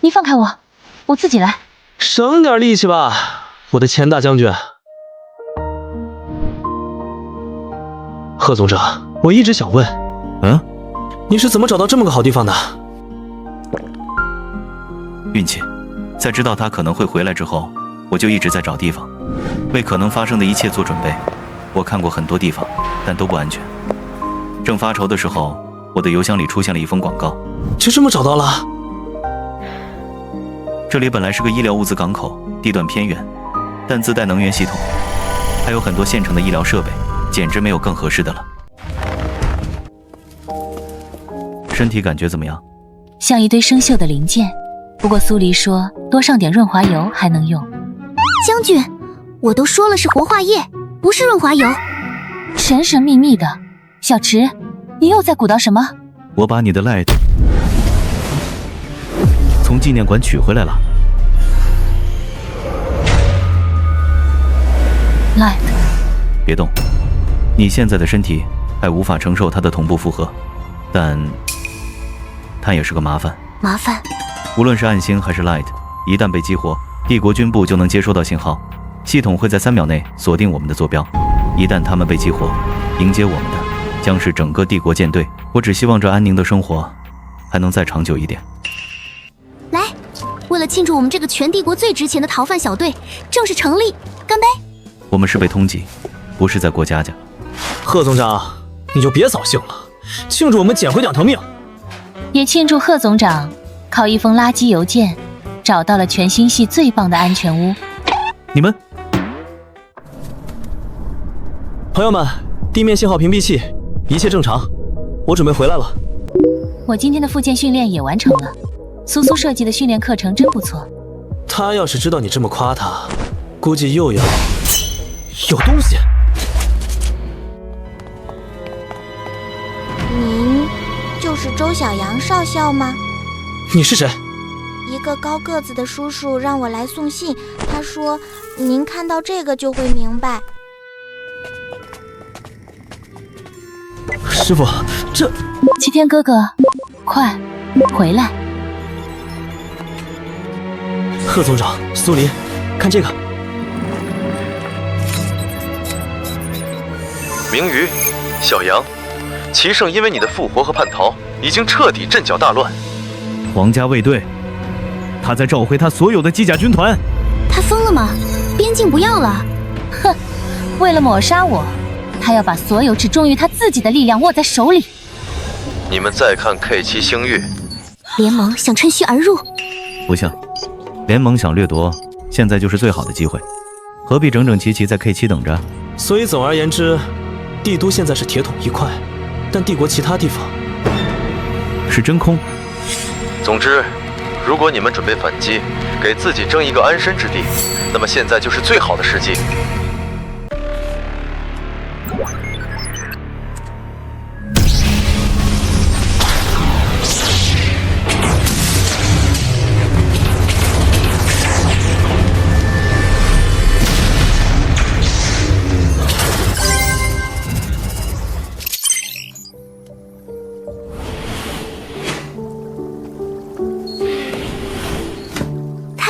你放开我，我自己来。省点力气吧，我的钱大将军。贺总长，我一直想问，你是怎么找到这么个好地方的？运气，在知道他可能会回来之后，我就一直在找地方，为可能发生的一切做准备。我看过很多地方，但都不安全。正发愁的时候，我的邮箱里出现了一封广告，就这么找到了。这里本来是个医疗物资港口，地段偏远，但自带能源系统，还有很多现成的医疗设备，简直没有更合适的了。身体感觉怎么样？像一堆生锈的零件。不过苏黎说多上点润滑油还能用。将军，我都说了是活化液，不是润滑油。神神秘秘的，小池，你又在鼓捣什么？我把你的 Light 从纪念馆取回来了。Light， 别动，你现在的身体还无法承受它的同步负荷，但它也是个麻烦。麻烦？无论是暗星还是 Light， 一旦被激活，帝国军部就能接收到信号，系统会在3秒内锁定我们的坐标。一旦他们被激活，迎接我们的将是整个帝国舰队。我只希望这安宁的生活还能再长久一点。来，为了庆祝我们这个全帝国最值钱的逃犯小队正式成立，干杯！我们是被通缉，不是在过家家。贺总长，你就别扫兴了，庆祝我们捡回2条命，也庆祝贺总长靠一封垃圾邮件找到了全星系最棒的安全屋。你们朋友们，地面信号屏蔽器一切正常，我准备回来了。我今天的复健训练也完成了，苏苏设计的训练课程真不错。他要是知道你这么夸他，估计又要有东西。您就是周小阳少校吗？你是谁？一个高个子的叔叔让我来送信，他说您看到这个就会明白。师傅，这齐天哥哥，快回来！贺总长，苏黎，看这个。明瑜，小杨，齐胜因为你的复活和叛逃，已经彻底阵脚大乱。皇家卫队，他在召回他所有的机甲军团。他疯了吗？边境不要了？哼，为了抹杀我，他要把所有只忠于他自己的力量握在手里。你们再看 K7 星域，联盟想趁虚而入。不行，联盟想掠夺，现在就是最好的机会，何必整整齐齐在 K7 等着？所以总而言之，帝都现在是铁桶一块，但帝国其他地方是真空。总之，如果你们准备反击，给自己争一个安身之地，那么现在就是最好的时机。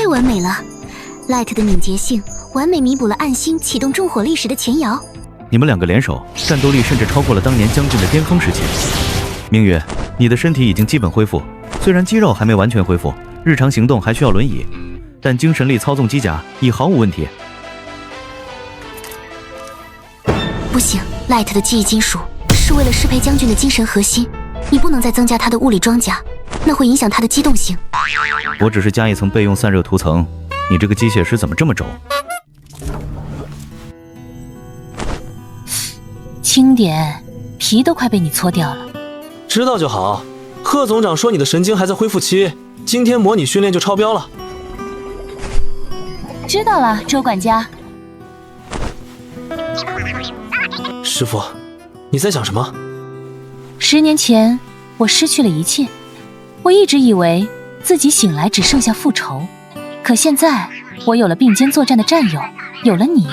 完美了 ，Light 的敏捷性完美弥补了暗星启动重火力时的前摇。你们2个联手，战斗力甚至超过了当年将军的巅峰时期。明月，你的身体已经基本恢复，虽然肌肉还没完全恢复，日常行动还需要轮椅，但精神力操纵机甲已毫无问题。不行 ，Light 的记忆金属是为了适配将军的精神核心，你不能再增加他的物理装甲，那会影响他的机动性。我只是加一层备用散热涂层，你这个机械师怎么这么轴？轻点，皮都快被你搓掉了。知道就好。贺总长说你的神经还在恢复期，今天模拟训练就超标了。知道了，周管家。师傅，你在想什么？10年前，我失去了一切，我一直以为自己醒来只剩下复仇，可现在我有了并肩作战的战友，有了你，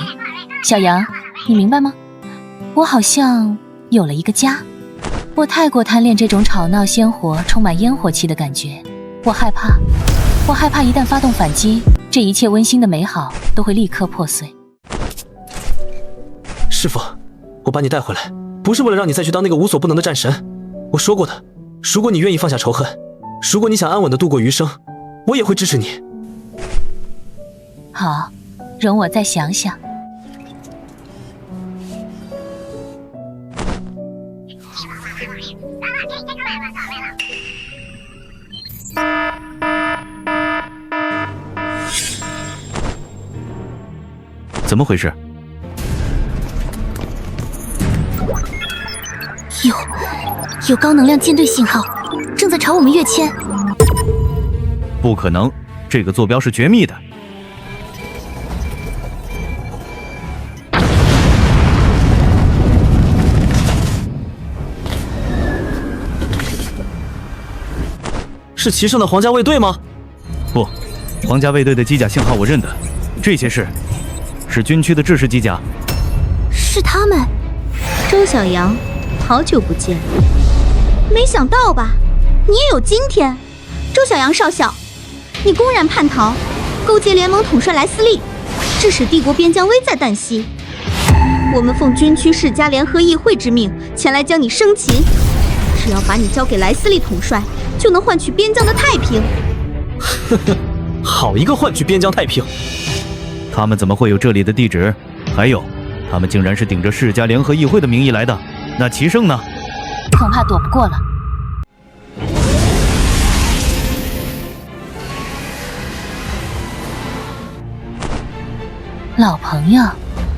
小杨，你明白吗？我好像有了一个家。我太过贪恋这种吵闹鲜活、充满烟火气的感觉，我害怕一旦发动反击，这一切温馨的美好都会立刻破碎。师傅，我把你带回来，不是为了让你再去当那个无所不能的战神。我说过的，如果你愿意放下仇恨，如果你想安稳地度过余生，我也会支持你。好，容我再想想。怎么回事？有高能量舰队信号，朝我们跃迁。不可能，这个坐标是绝密的。是齐胜的皇家卫队吗？不，皇家卫队的机甲信号我认得，这些是军区的制式机甲。是他们。周小阳，好久不见，没想到吧？你也有今天。周小阳少校，你公然叛逃，勾结联盟统帅莱斯利，致使帝国边疆危在旦夕。我们奉军区世家联合议会之命前来将你生擒，只要把你交给莱斯利统帅，就能换取边疆的太平。呵呵，好一个换取边疆太平！他们怎么会有这里的地址？还有，他们竟然是顶着世家联合议会的名义来的。那齐胜呢？恐怕躲不过了。老朋友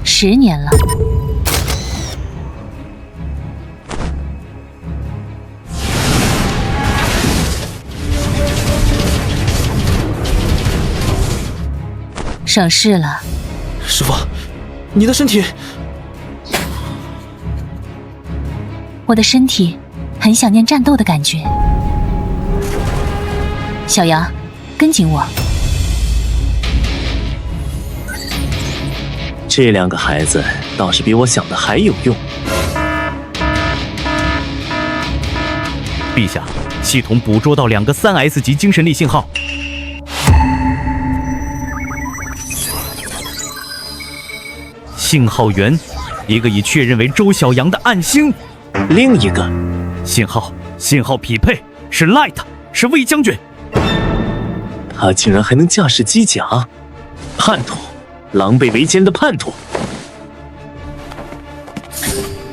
，10年了。省事了。师父，你的身体……我的身体很想念战斗的感觉。小杨，跟紧我。这2个孩子倒是比我想的还有用。陛下，系统捕捉到2个3S 级精神力信号。信号源，一个已确认为周小阳的暗星，另一个信号匹配是 Light， 是魏将军。他竟然还能驾驶机甲，叛徒！狼狈为奸的叛徒！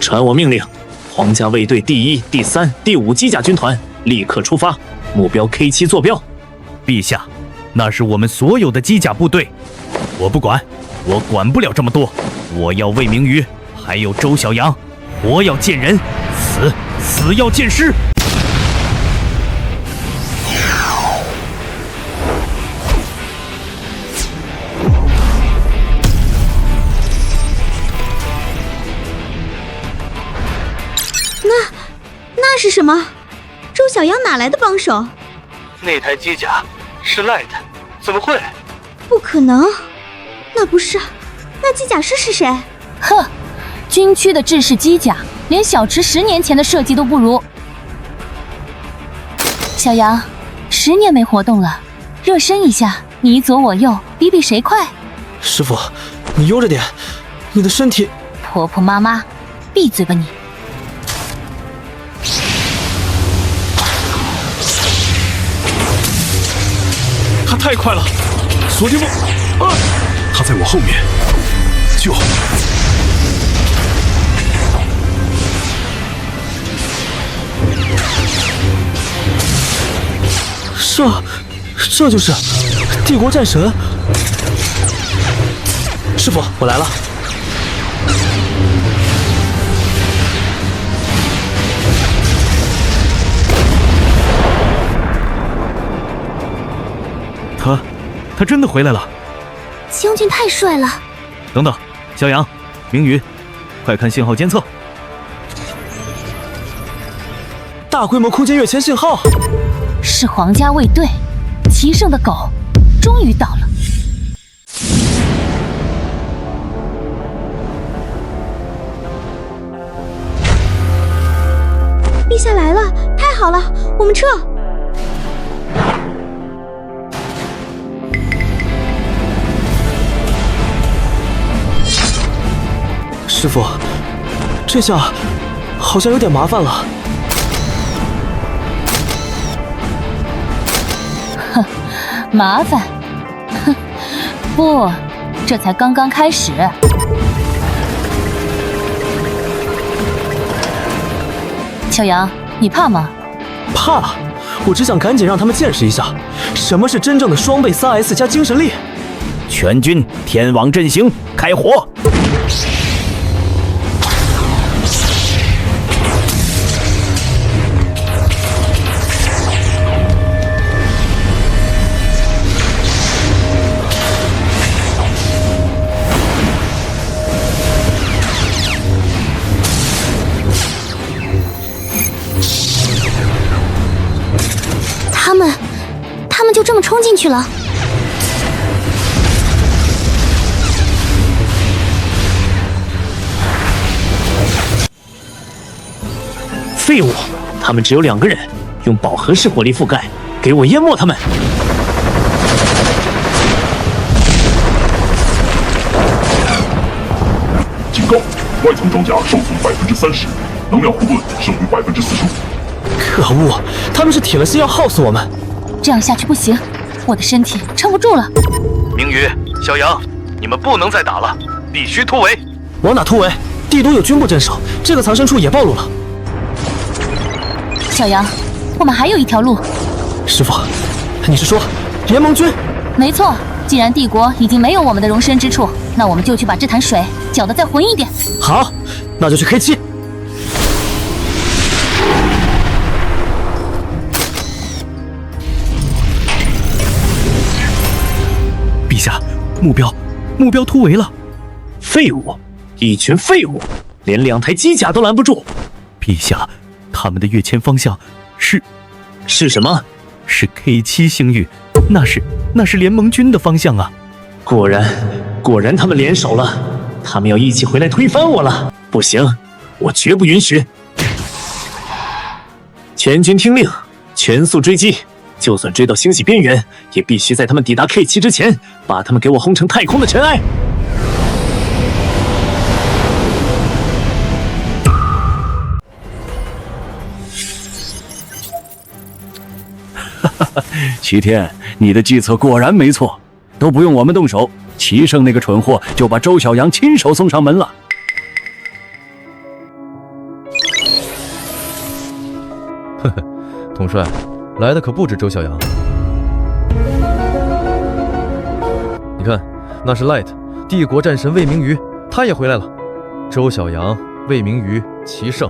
传我命令，皇家卫队第1、第3、第5机甲军团立刻出发，目标 K7 坐标。陛下，那是我们所有的机甲部队。我不管，我管不了这么多。我要魏明宇，还有周小阳，活要见人，死要见尸。那是什么？周小阳哪来的帮手？那台机甲是 Light， 怎么会？不可能，那机甲师是谁？哼，军区的制式机甲连小池10年前的设计都不如。小杨，10年没活动了，热身一下，你左我右，比谁快。师父，你悠着点，你的身体……婆婆妈妈，闭嘴吧你！他太快了，锁定我！他在我后面，救！这就是帝国战神！师父，我来了。他真的回来了！将军太帅了！等等，小杨、明宇，快看信号监测！大规模空间跃迁信号，是皇家卫队，齐胜的狗终于到了。陛下来了，太好了，我们撤！师父，这下好像有点麻烦了。哼，麻烦？哼，不，这才刚刚开始。小杨，你怕吗？怕，我只想赶紧让他们见识一下，什么是真正的双倍3S 加精神力。全军天网阵型，开火！他们就这么冲进去了。废物！他们只有2个人，用饱和式火力覆盖，给我淹没他们！警告！外层装甲受损30%，能量护盾剩余45%。可恶，他们是铁了心要耗死我们！这样下去不行，我的身体撑不住了。明宇、小杨，你们不能再打了，必须突围！往哪突围？帝都有军部镇守，这个藏身处也暴露了。小杨，我们还有一条路。师傅，你是说联盟军？没错，既然帝国已经没有我们的容身之处，那我们就去把这潭水搅得再浑一点。好，那就去 K7。陛下，目标突围了！废物，一群废物，连2台机甲都拦不住！陛下。他们的跃迁方向是什么？是 K7 星域，那是联盟军的方向啊！果然他们联手了，他们要一起回来推翻我了！不行，我绝不允许！全军听令，全速追击！就算追到星系边缘，也必须在他们抵达 K7 之前，把他们给我轰成太空的尘埃！齐天，你的计策果然没错，都不用我们动手，齐胜那个蠢货就把周小阳亲手送上门了。呵呵，统帅，来的可不止周小阳。你看，那是 Light， 帝国战神魏明瑜，他也回来了。周小阳、魏明瑜、齐胜，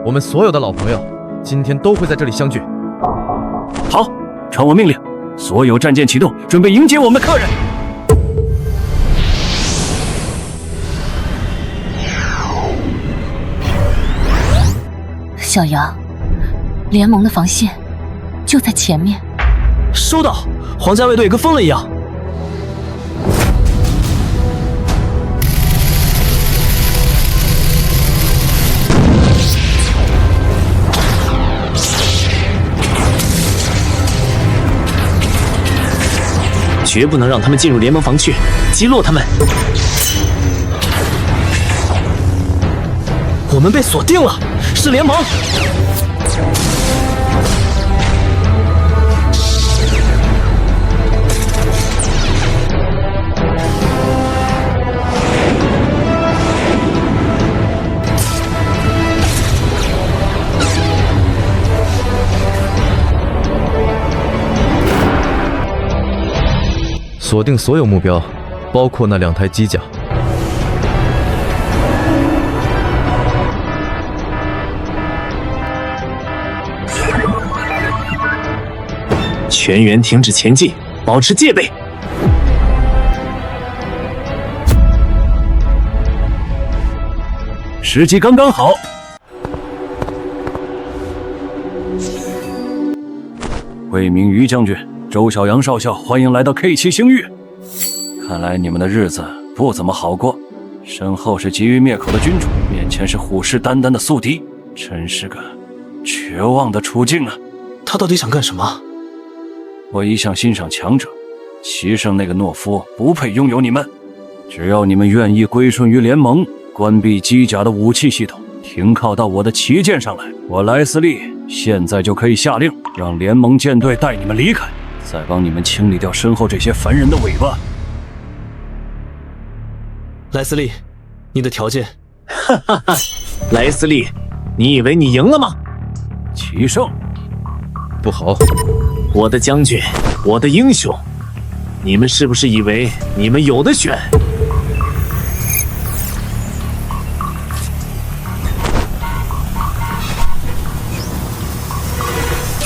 我们所有的老朋友，今天都会在这里相聚。好。传我命令，所有战舰启动，准备迎接我们的客人。小杨，联盟的防线就在前面。收到，皇家卫队跟疯了一样。绝不能让他们进入联盟防区，击落他们。我们被锁定了，是联盟。锁定所有目标，包括那2台机甲。全员停止前进，保持戒备。时机刚刚好。魏明瑜将军。周小阳少校，欢迎来到 K7 星域。看来你们的日子不怎么好过，身后是急于灭口的君主，面前是虎视眈眈的宿敌，真是个绝望的处境啊！他到底想干什么？我一向欣赏强者，齐胜那个懦夫不配拥有你们。只要你们愿意归顺于联盟，关闭机甲的武器系统，停靠到我的旗舰上来，我莱斯利现在就可以下令，让联盟舰队带你们离开。再帮你们清理掉身后这些烦人的尾巴。莱斯利，你的条件？哈哈哈，莱斯利，你以为你赢了吗？齐胜，不好！我的将军，我的英雄，你们是不是以为你们有的选？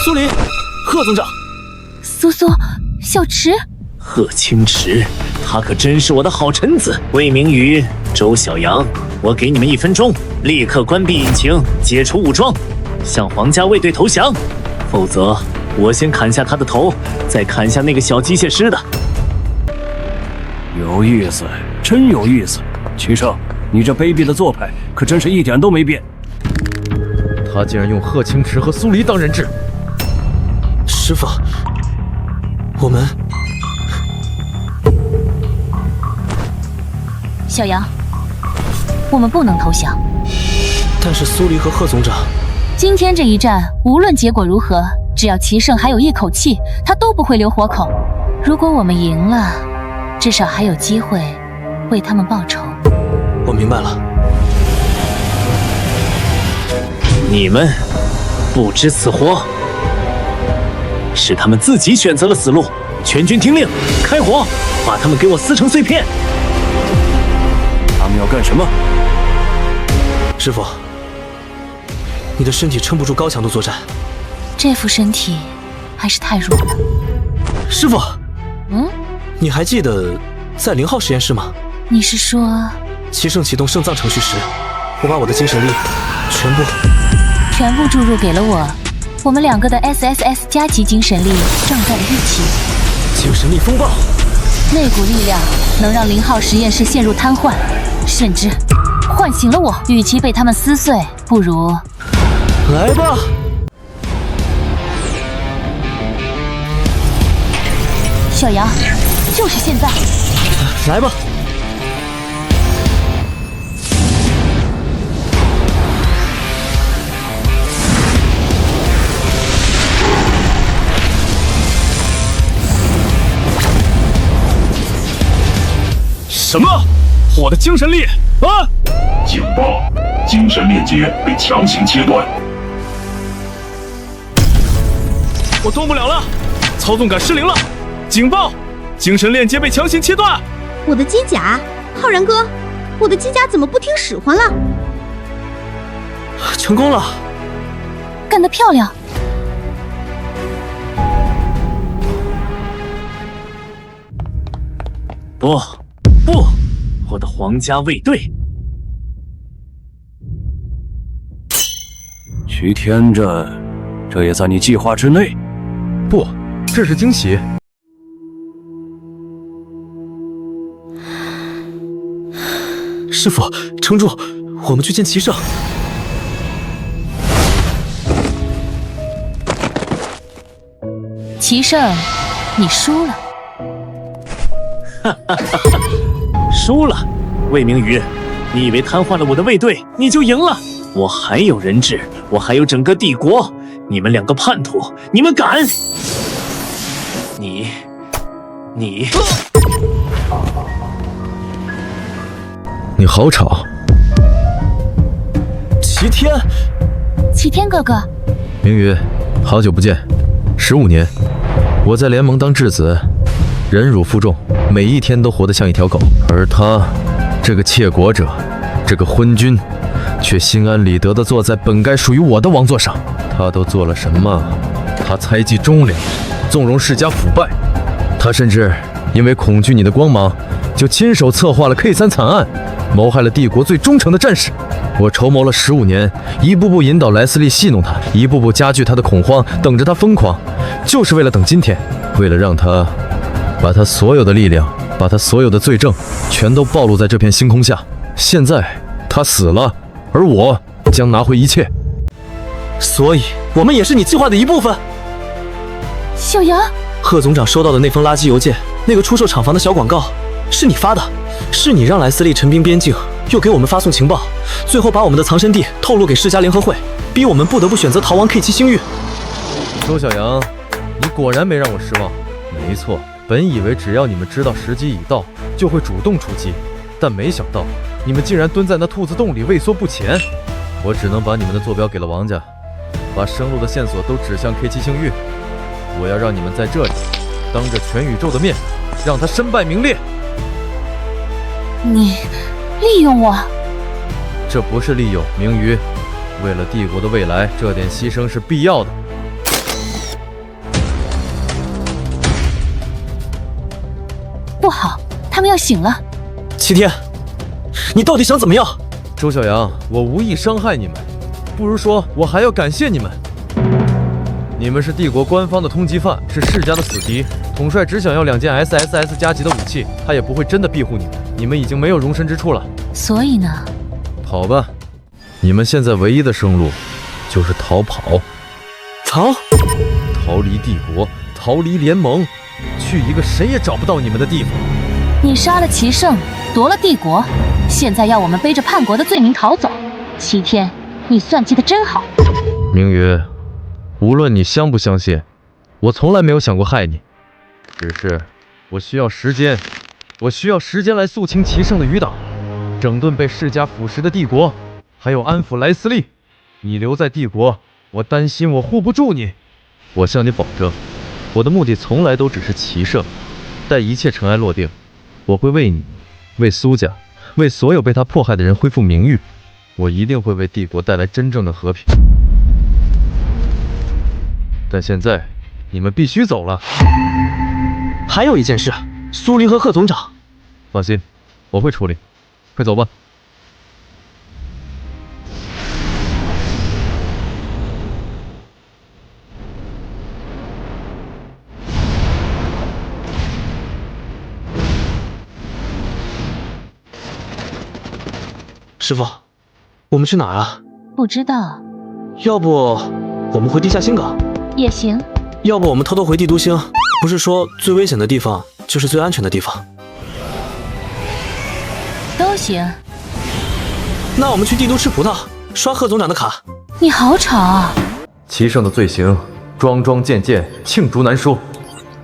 苏黎，贺总长。苏苏，小池，贺清池，他可真是我的好臣子。魏明宇、周小阳，我给你们1分钟，立刻关闭引擎，解除武装，向皇家卫队投降，否则我先砍下他的头，再砍下那个小机械师的。有意思，真有意思。齐胜，你这卑鄙的做派可真是一点都没变。他竟然用贺清池和苏黎当人质。师傅，我们……小杨，我们不能投降。但是苏黎和贺总长，今天这一战，无论结果如何，只要齐胜还有一口气，他都不会留活口。如果我们赢了，至少还有机会为他们报仇。我明白了。你们不知死活，是他们自己选择了死路。全军听令，开火，把他们给我撕成碎片。他们要干什么？师傅，你的身体撑不住高强度作战。这副身体还是太弱了。师傅，你还记得在0号实验室吗？你是说齐胜启动圣葬程序时，我把我的精神力全部注入给了我们两个的 SSS 加级精神力正在的日期。精神力风暴，那股力量能让0号实验室陷入瘫痪，甚至唤醒了我。与其被他们撕碎，不如来吧。小杨，就是现在！来吧！什么？我的精神力啊！警报！精神链接被强行切断。我动不了了，操纵感失灵了。警报！精神链接被强行切断。我的机甲，浩然哥，我的机甲怎么不听使唤了？成功了，干得漂亮！不，我的皇家卫队！徐天镇，这也在你计划之内？不，这是惊喜。师傅，撑住，我们去见齐胜。齐胜，你输了。输了，魏明宇，你以为瘫痪了我的卫队你就赢了？我还有人质，我还有整个帝国，你们两个叛徒，你们敢？你，你好吵！齐天哥哥，明宇，好久不见，15年，我在联盟当质子，忍辱负重，每一天都活得像一条狗，而他，这个窃国者，这个昏君，却心安理得地坐在本该属于我的王座上。他都做了什么？他猜忌忠良，纵容世家腐败，他甚至因为恐惧你的光芒，就亲手策划了 K3 惨案，谋害了帝国最忠诚的战士。我筹谋了15年，一步步引导莱斯利戏弄他，一步步加剧他的恐慌，等着他疯狂，就是为了等今天，为了让他把他所有的力量，把他所有的罪证，全都暴露在这片星空下。现在他死了，而我将拿回一切。所以，我们也是你计划的一部分。小杨，贺总长收到的那封垃圾邮件，那个出售厂房的小广告，是你发的，是你让莱斯利陈兵边境，又给我们发送情报，最后把我们的藏身地透露给世家联合会，逼我们不得不选择逃亡 K7 星域。周小阳，你果然没让我失望。没错，本以为只要你们知道时机已到，就会主动出击，但没想到你们竟然蹲在那兔子洞里畏缩不前。我只能把你们的坐标给了王家，把生路的线索都指向 K7 星域。我要让你们在这里，当着全宇宙的面，让他身败名裂。你利用我？这不是利用，明瑜。为了帝国的未来，这点牺牲是必要的。不好，他们要醒了。齐天，你到底想怎么样？周小阳，我无意伤害你们，不如说我还要感谢你们。你们是帝国官方的通缉犯，是世家的死敌。统帅只想要2件 SSS 加级的武器，他也不会真的庇护你们。你们已经没有容身之处了。所以呢？跑吧！你们现在唯一的生路就是逃跑。逃离帝国，逃离联盟，去一个谁也找不到你们的地方。你杀了齐胜，夺了帝国，现在要我们背着叛国的罪名逃走。齐天，你算计得真好。明宇，无论你相不相信，我从来没有想过害你，只是我需要时间，来肃清齐胜的余党，整顿被世家腐蚀的帝国，还有安抚莱斯利。你留在帝国，我担心我护不住你。我向你保证，我的目的从来都只是齐胜。待一切尘埃落定，我会为你，为苏家，为所有被他迫害的人恢复名誉。我一定会为帝国带来真正的和平。但现在，你们必须走了。还有一件事，苏林和贺总长。放心，我会处理。快走吧。师傅，我们去哪儿啊？不知道。要不我们回地下星港？也行。要不我们偷偷回帝都星？不是说最危险的地方就是最安全的地方？都行。那我们去帝都吃葡萄，刷贺总长的卡。你好吵啊！齐胜的罪行桩桩件件，罄竹难书。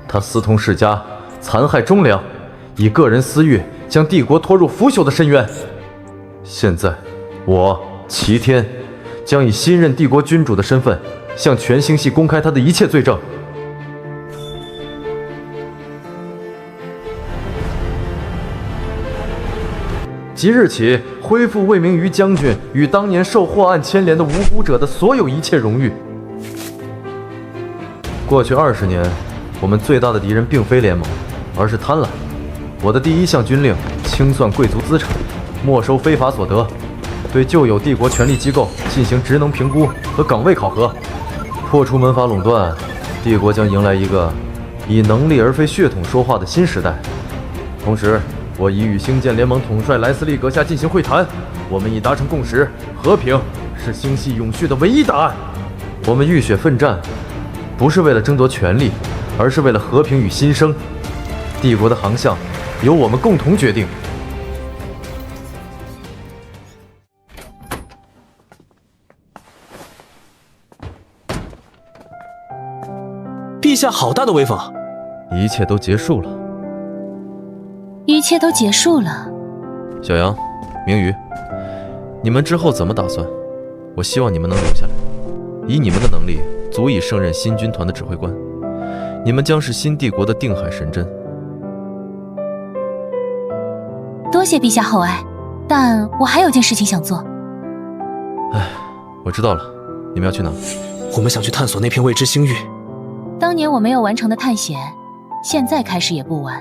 他私通世家，残害忠良，以个人私欲将帝国拖入腐朽的深渊。现在，我齐天将以新任帝国君主的身份，向全星系公开他的一切罪证。即日起，恢复魏明瑜将军与当年受祸案牵连的无辜者的所有一切荣誉。过去20年，我们最大的敌人并非联盟，而是贪婪。我的第一项军令，清算贵族资产，没收非法所得，对旧有帝国权力机构进行职能评估和岗位考核，破除门阀垄断，帝国将迎来一个以能力而非血统说话的新时代。同时，我已与星舰联盟统帅莱斯利阁下进行会谈，我们已达成共识，和平是星系永续的唯一答案。我们浴血奋战，不是为了争夺权力，而是为了和平与新生。帝国的航向由我们共同决定。陛下好大的威风！一切都结束了。一切都结束了。小杨、明宇，你们之后怎么打算？我希望你们能留下来，以你们的能力，足以胜任新军团的指挥官。你们将是新帝国的定海神针。多谢陛下厚爱，但我还有件事情想做。唉，我知道了，你们要去哪？我们想去探索那片未知星域。当年我没有完成的探险，现在开始也不晚。